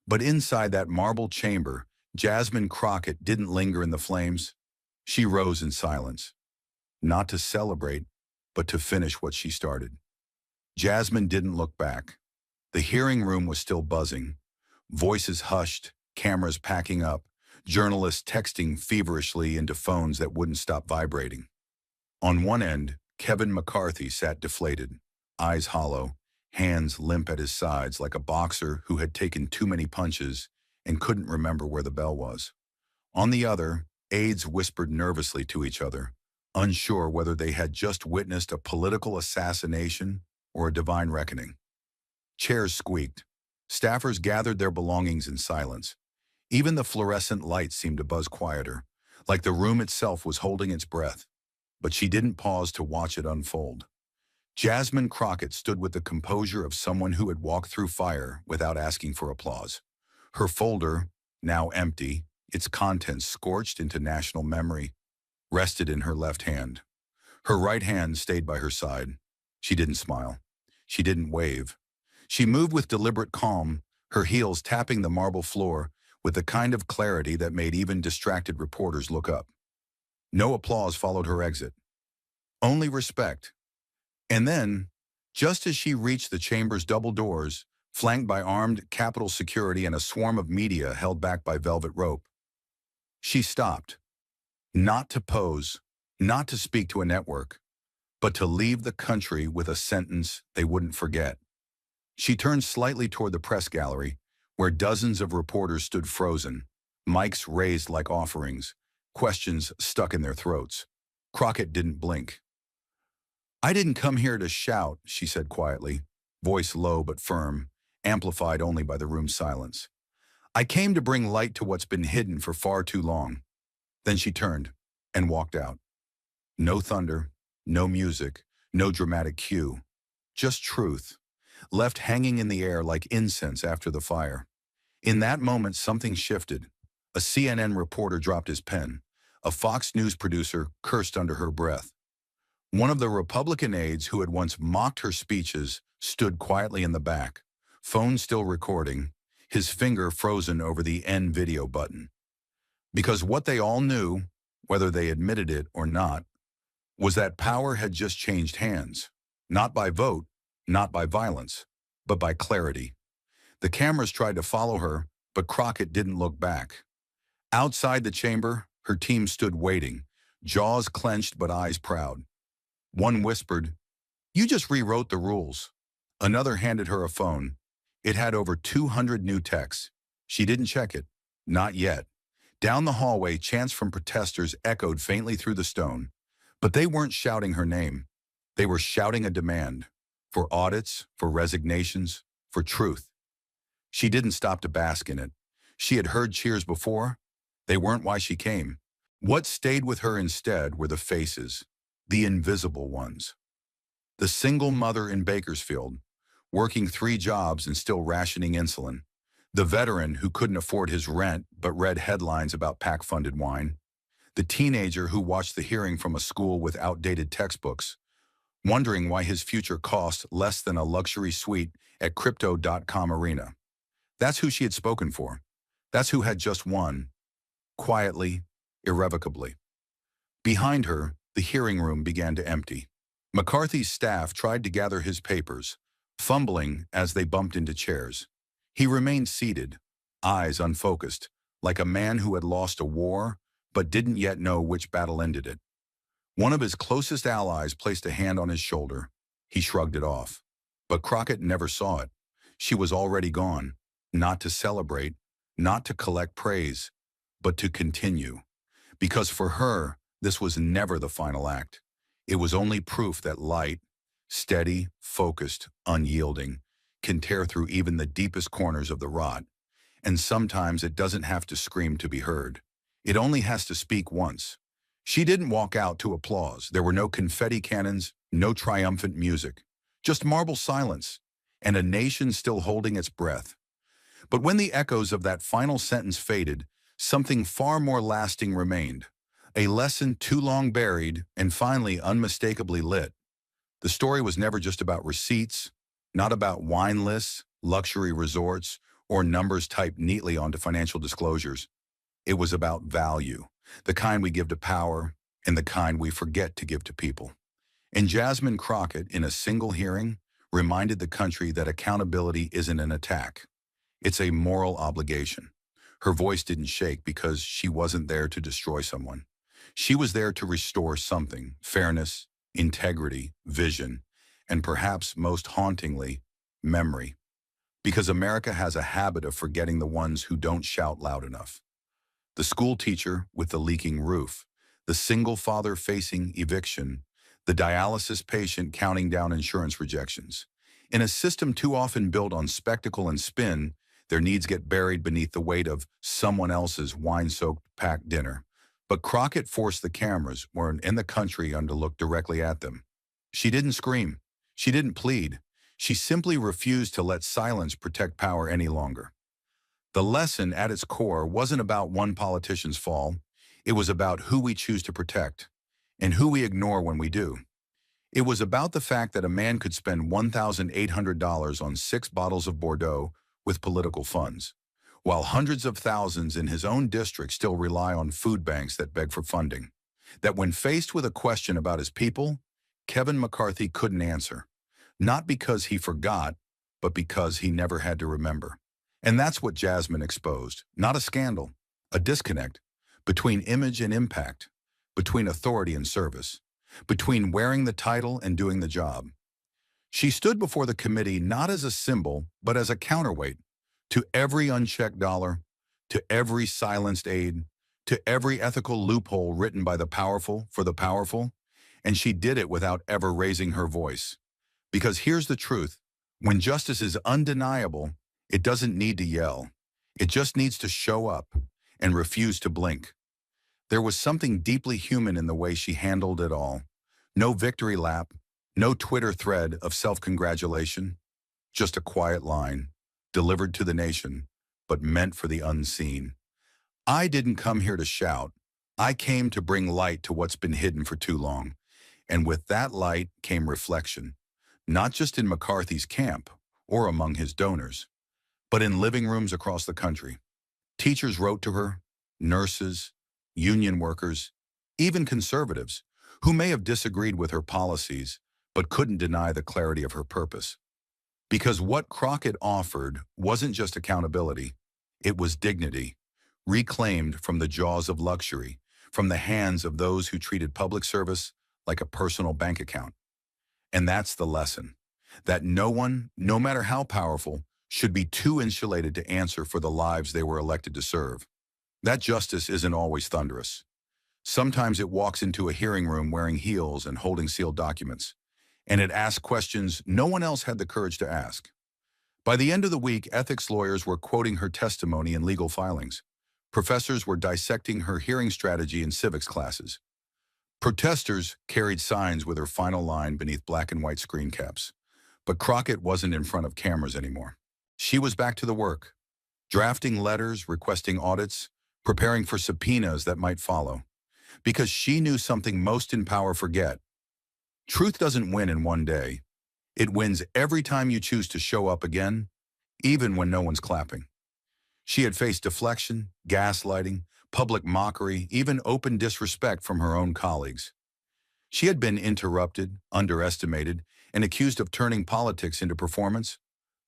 But inside that marble chamber, Jasmine Crockett didn't linger in the flames. She rose in silence. Not to celebrate, but to finish what she started. Jasmine didn't look back. The hearing room was still buzzing. Voices hushed, cameras packing up, journalists texting feverishly into phones that wouldn't stop vibrating. On one end, Kevin McCarthy sat deflated, eyes hollow, hands limp at his sides like a boxer who had taken too many punches and couldn't remember where the bell was. On the other, aides whispered nervously to each other, unsure whether they had just witnessed a political assassination or a divine reckoning. Chairs squeaked. Staffers gathered their belongings in silence. Even the fluorescent lights seemed to buzz quieter, like the room itself was holding its breath. But she didn't pause to watch it unfold. Jasmine Crockett stood with the composure of someone who had walked through fire without asking for applause. Her folder, now empty, its contents scorched into national memory, rested in her left hand. Her right hand stayed by her side. She didn't smile. She didn't wave. She moved with deliberate calm, her heels tapping the marble floor with the kind of clarity that made even distracted reporters look up. No applause followed her exit. Only respect. And then, just as she reached the chamber's double doors, flanked by armed Capitol security and a swarm of media held back by velvet rope, she stopped. Not to pose, not to speak to a network, but to leave the country with a sentence they wouldn't forget. She turned slightly toward the press gallery, where dozens of reporters stood frozen, mics raised like offerings, questions stuck in their throats. Crockett didn't blink. "I didn't come here to shout," she said quietly, voice low but firm, amplified only by the room's silence. "I came to bring light to what's been hidden for far too long." Then she turned and walked out. No thunder, no music, no dramatic cue, just truth, left hanging in the air like incense after the fire. In that moment, something shifted. A CNN reporter dropped his pen. A Fox News producer cursed under her breath. One of the Republican aides who had once mocked her speeches stood quietly in the back, phone still recording, his finger frozen over the end video button. Because what they all knew, whether they admitted it or not, was that power had just changed hands, not by vote, not by violence, but by clarity. The cameras tried to follow her, but Crockett didn't look back. Outside the chamber, her team stood waiting, jaws clenched but eyes proud. One whispered, "You just rewrote the rules." Another handed her a phone. It had over 200 new texts. She didn't check it. Not yet. Down the hallway, chants from protesters echoed faintly through the stone. But they weren't shouting her name. They were shouting a demand. For audits, for resignations, for truth. She didn't stop to bask in it. She had heard cheers before. They weren't why she came. What stayed with her instead were the faces, the invisible ones. The single mother in Bakersfield, working 3 jobs and still rationing insulin. The veteran who couldn't afford his rent but read headlines about PAC-funded wine. The teenager who watched the hearing from a school with outdated textbooks, wondering why his future cost less than a luxury suite at Crypto.com arena. That's who she had spoken for. That's who had just won. Quietly, irrevocably. Behind her, the hearing room began to empty. McCarthy's staff tried to gather his papers, fumbling as they bumped into chairs. He remained seated, eyes unfocused, like a man who had lost a war but didn't yet know which battle ended it. One of his closest allies placed a hand on his shoulder. He shrugged it off. But Crockett never saw it. She was already gone, not to celebrate, not to collect praise, but to continue. Because for her, this was never the final act. It was only proof that light, steady, focused, unyielding, can tear through even the deepest corners of the rot. And sometimes it doesn't have to scream to be heard. It only has to speak once. She didn't walk out to applause. There were no confetti cannons, no triumphant music, just marble silence, and a nation still holding its breath. But when the echoes of that final sentence faded, something far more lasting remained. A lesson too long buried and finally unmistakably lit. The story was never just about receipts, not about wine lists, luxury resorts, or numbers typed neatly onto financial disclosures. It was about value, the kind we give to power and the kind we forget to give to people. And Jasmine Crockett, in a single hearing, reminded the country that accountability isn't an attack. It's a moral obligation. Her voice didn't shake because she wasn't there to destroy someone. She was there to restore something: fairness, integrity, vision, and perhaps most hauntingly, memory. Because America has a habit of forgetting the ones who don't shout loud enough. The school teacher with the leaking roof, the single father facing eviction, the dialysis patient counting down insurance rejections. In a system too often built on spectacle and spin, their needs get buried beneath the weight of someone else's wine-soaked packed dinner. But Crockett forced the cameras, in the country, to look directly at them. She didn't scream. She didn't plead. She simply refused to let silence protect power any longer. The lesson at its core wasn't about one politician's fall. It was about who we choose to protect and who we ignore when we do. It was about the fact that a man could spend $1,800 on 6 bottles of Bordeaux with political funds, while hundreds of thousands in his own district still rely on food banks that beg for funding. That when faced with a question about his people, Kevin McCarthy couldn't answer, not because he forgot, but because he never had to remember. And that's what Jasmine exposed, not a scandal, a disconnect between image and impact, between authority and service, between wearing the title and doing the job. She stood before the committee not as a symbol, but as a counterweight to every unchecked dollar, to every silenced aid, to every ethical loophole written by the powerful for the powerful, and she did it without ever raising her voice. Because here's the truth, when justice is undeniable, it doesn't need to yell. It just needs to show up and refuse to blink. There was something deeply human in the way she handled it all. No victory lap, no Twitter thread of self-congratulation, just a quiet line, delivered to the nation, but meant for the unseen. I didn't come here to shout. I came to bring light to what's been hidden for too long. And with that light came reflection, not just in McCarthy's camp or among his donors, but in living rooms across the country. Teachers wrote to her, nurses, union workers, even conservatives, who may have disagreed with her policies, but couldn't deny the clarity of her purpose. Because what Crockett offered wasn't just accountability, it was dignity, reclaimed from the jaws of luxury, from the hands of those who treated public service like a personal bank account. And that's the lesson, that no one, no matter how powerful, should be too insulated to answer for the lives they were elected to serve. That justice isn't always thunderous. Sometimes it walks into a hearing room wearing heels and holding sealed documents, and it asks questions no one else had the courage to ask. By the end of the week, ethics lawyers were quoting her testimony in legal filings. Professors were dissecting her hearing strategy in civics classes. Protesters carried signs with her final line beneath black and white screen caps. But Crockett wasn't in front of cameras anymore. She was back to the work, drafting letters, requesting audits, preparing for subpoenas that might follow. Because she knew something most in power forget. Truth doesn't win in one day. It wins every time you choose to show up again, even when no one's clapping. She had faced deflection, gaslighting, public mockery, even open disrespect from her own colleagues. She had been interrupted, underestimated, and accused of turning politics into performance.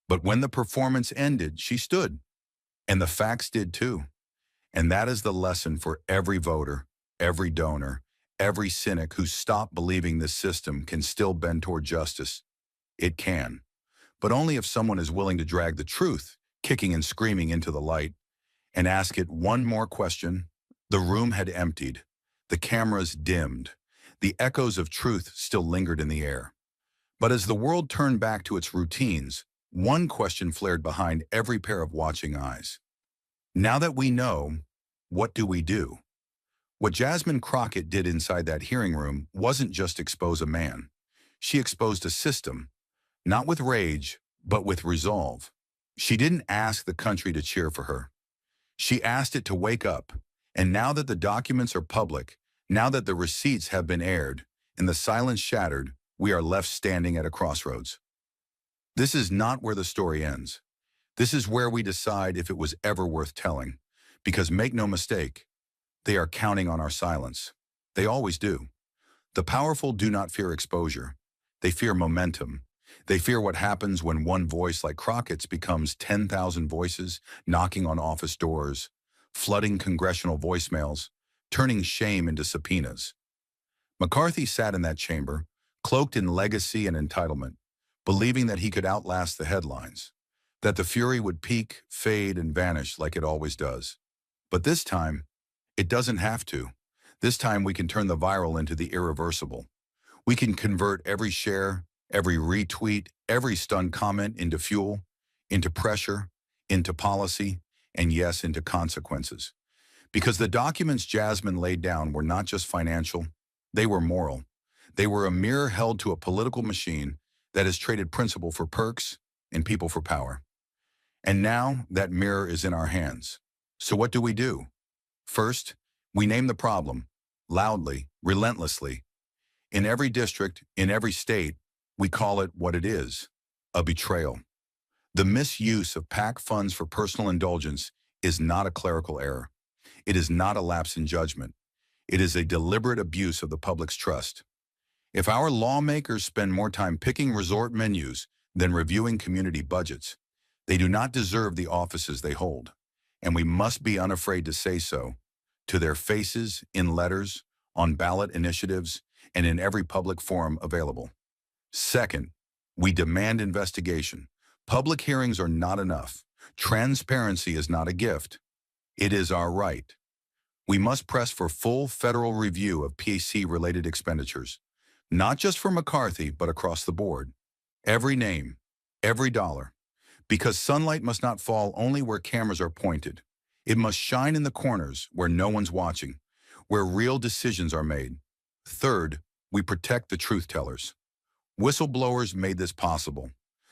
But when the performance ended, she stood. And the facts did too. And that is the lesson for every voter, every donor, every cynic who stopped believing this system can still bend toward justice. It can, but only if someone is willing to drag the truth, kicking and screaming, into the light, and ask it one more question. The room had emptied, the cameras dimmed, the echoes of truth still lingered in the air. But as the world turned back to its routines, one question flared behind every pair of watching eyes. Now that we know, what do we do? What Jasmine Crockett did inside that hearing room wasn't just expose a man. She exposed a system, not with rage, but with resolve. She didn't ask the country to cheer for her. She asked it to wake up. And now that the documents are public, now that the receipts have been aired, and the silence shattered, we are left standing at a crossroads. This is not where the story ends. This is where we decide if it was ever worth telling. Because make no mistake, they are counting on our silence. They always do. The powerful do not fear exposure. They fear momentum. They fear what happens when one voice like Crockett's becomes 10,000 voices, knocking on office doors, flooding congressional voicemails, turning shame into subpoenas. McCarthy sat in that chamber, cloaked in legacy and entitlement, believing that he could outlast the headlines, that the fury would peak, fade, and vanish like it always does. But this time, it doesn't have to. This time we can turn the viral into the irreversible. We can convert every share, every retweet, every stunned comment into fuel, into pressure, into policy, and yes, into consequences. Because the documents Jasmine laid down were not just financial, they were moral. They were a mirror held to a political machine that has traded principle for perks and people for power. And now that mirror is in our hands. So what do? First, we name the problem, loudly, relentlessly. In every district, in every state, we call it what it is, a betrayal. The misuse of PAC funds for personal indulgence is not a clerical error. It is not a lapse in judgment. It is a deliberate abuse of the public's trust. If our lawmakers spend more time picking resort menus than reviewing community budgets, they do not deserve the offices they hold, and we must be unafraid to say so, to their faces, in letters, on ballot initiatives, and in every public forum available. Second, we demand investigation. Public hearings are not enough. Transparency is not a gift. It is our right. We must press for full federal review of PAC-related expenditures, not just for McCarthy, but across the board. Every name, every dollar. Because sunlight must not fall only where cameras are pointed. It must shine in the corners where no one's watching, where real decisions are made. Third, we protect the truth tellers. Whistleblowers made this possible.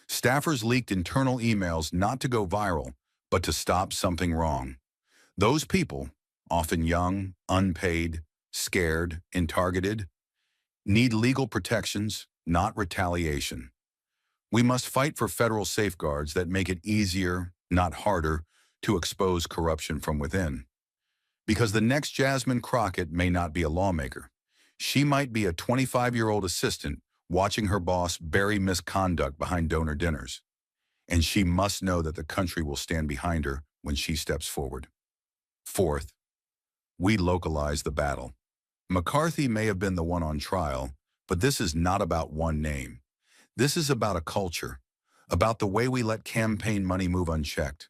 Staffers leaked internal emails not to go viral, but to stop something wrong. Those people, often young, unpaid, scared, and targeted, need legal protections, not retaliation. We must fight for federal safeguards that make it easier, not harder, to expose corruption from within. Because the next Jasmine Crockett may not be a lawmaker. She might be a 25-year-old assistant watching her boss bury misconduct behind donor dinners. And she must know that the country will stand behind her when she steps forward. Fourth, we localize the battle. McCarthy may have been the one on trial, but this is not about one name. This is about a culture, about the way we let campaign money move unchecked,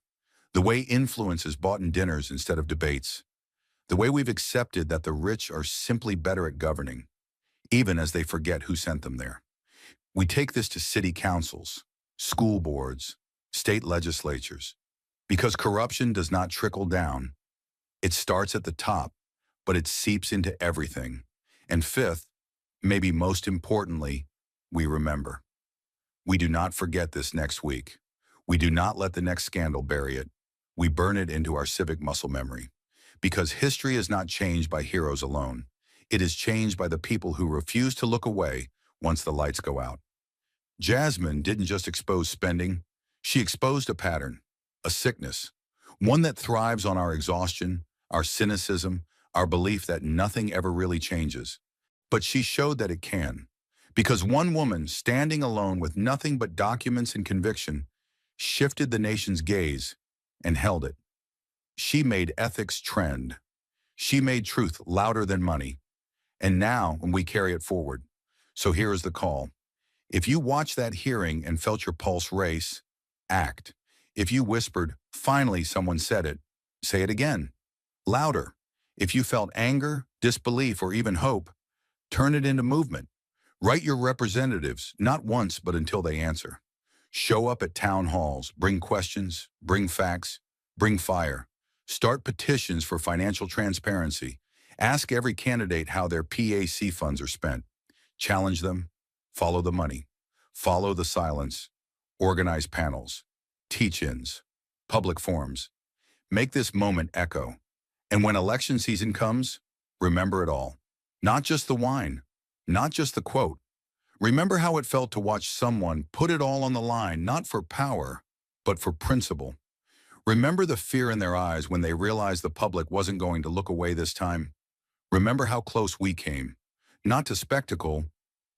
the way influence is bought in dinners instead of debates, the way we've accepted that the rich are simply better at governing, even as they forget who sent them there. We take this to city councils, school boards, state legislatures, because corruption does not trickle down. It starts at the top, but it seeps into everything. And fifth, maybe most importantly, we remember. We do not forget this next week. We do not let the next scandal bury it. We burn it into our civic muscle memory. Because history is not changed by heroes alone. It is changed by the people who refuse to look away once the lights go out. Jasmine didn't just expose spending. She exposed a pattern, a sickness, one that thrives on our exhaustion, our cynicism, our belief that nothing ever really changes. But she showed that it can. Because one woman, standing alone with nothing but documents and conviction, shifted the nation's gaze and held it. She made ethics trend. She made truth louder than money. And now we carry it forward. So here is the call. If you watched that hearing and felt your pulse race, act. If you whispered, finally someone said it, say it again, louder. If you felt anger, disbelief, or even hope, turn it into movement. Write your representatives, not once, but until they answer. Show up at town halls, bring questions, bring facts, bring fire. Start petitions for financial transparency. Ask every candidate how their PAC funds are spent. Challenge them. Follow the money. Follow the silence. Organize panels. Teach-ins. Public forums. Make this moment echo. And when election season comes, remember it all. Not just the wine. Not just the quote. Remember how it felt to watch someone put it all on the line, not for power, but for principle. Remember the fear in their eyes when they realized the public wasn't going to look away this time. Remember how close we came, not to spectacle,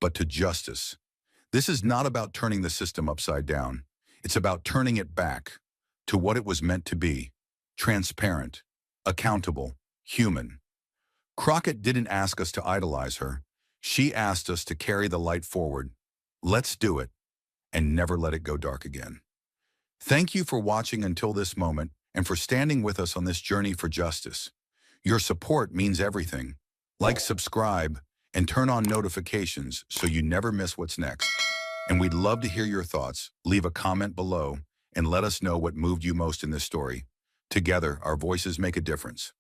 but to justice. This is not about turning the system upside down. It's about turning it back to what it was meant to be: transparent, accountable, human. Crockett didn't ask us to idolize her. She asked us to carry the light forward. Let's do it, and never let it go dark again. Thank you for watching until this moment and for standing with us on this journey for justice. Your support means everything. Like, subscribe, and turn on notifications so you never miss what's next. And we'd love to hear your thoughts. Leave a comment below and let us know what moved you most in this story. Together, our voices make a difference.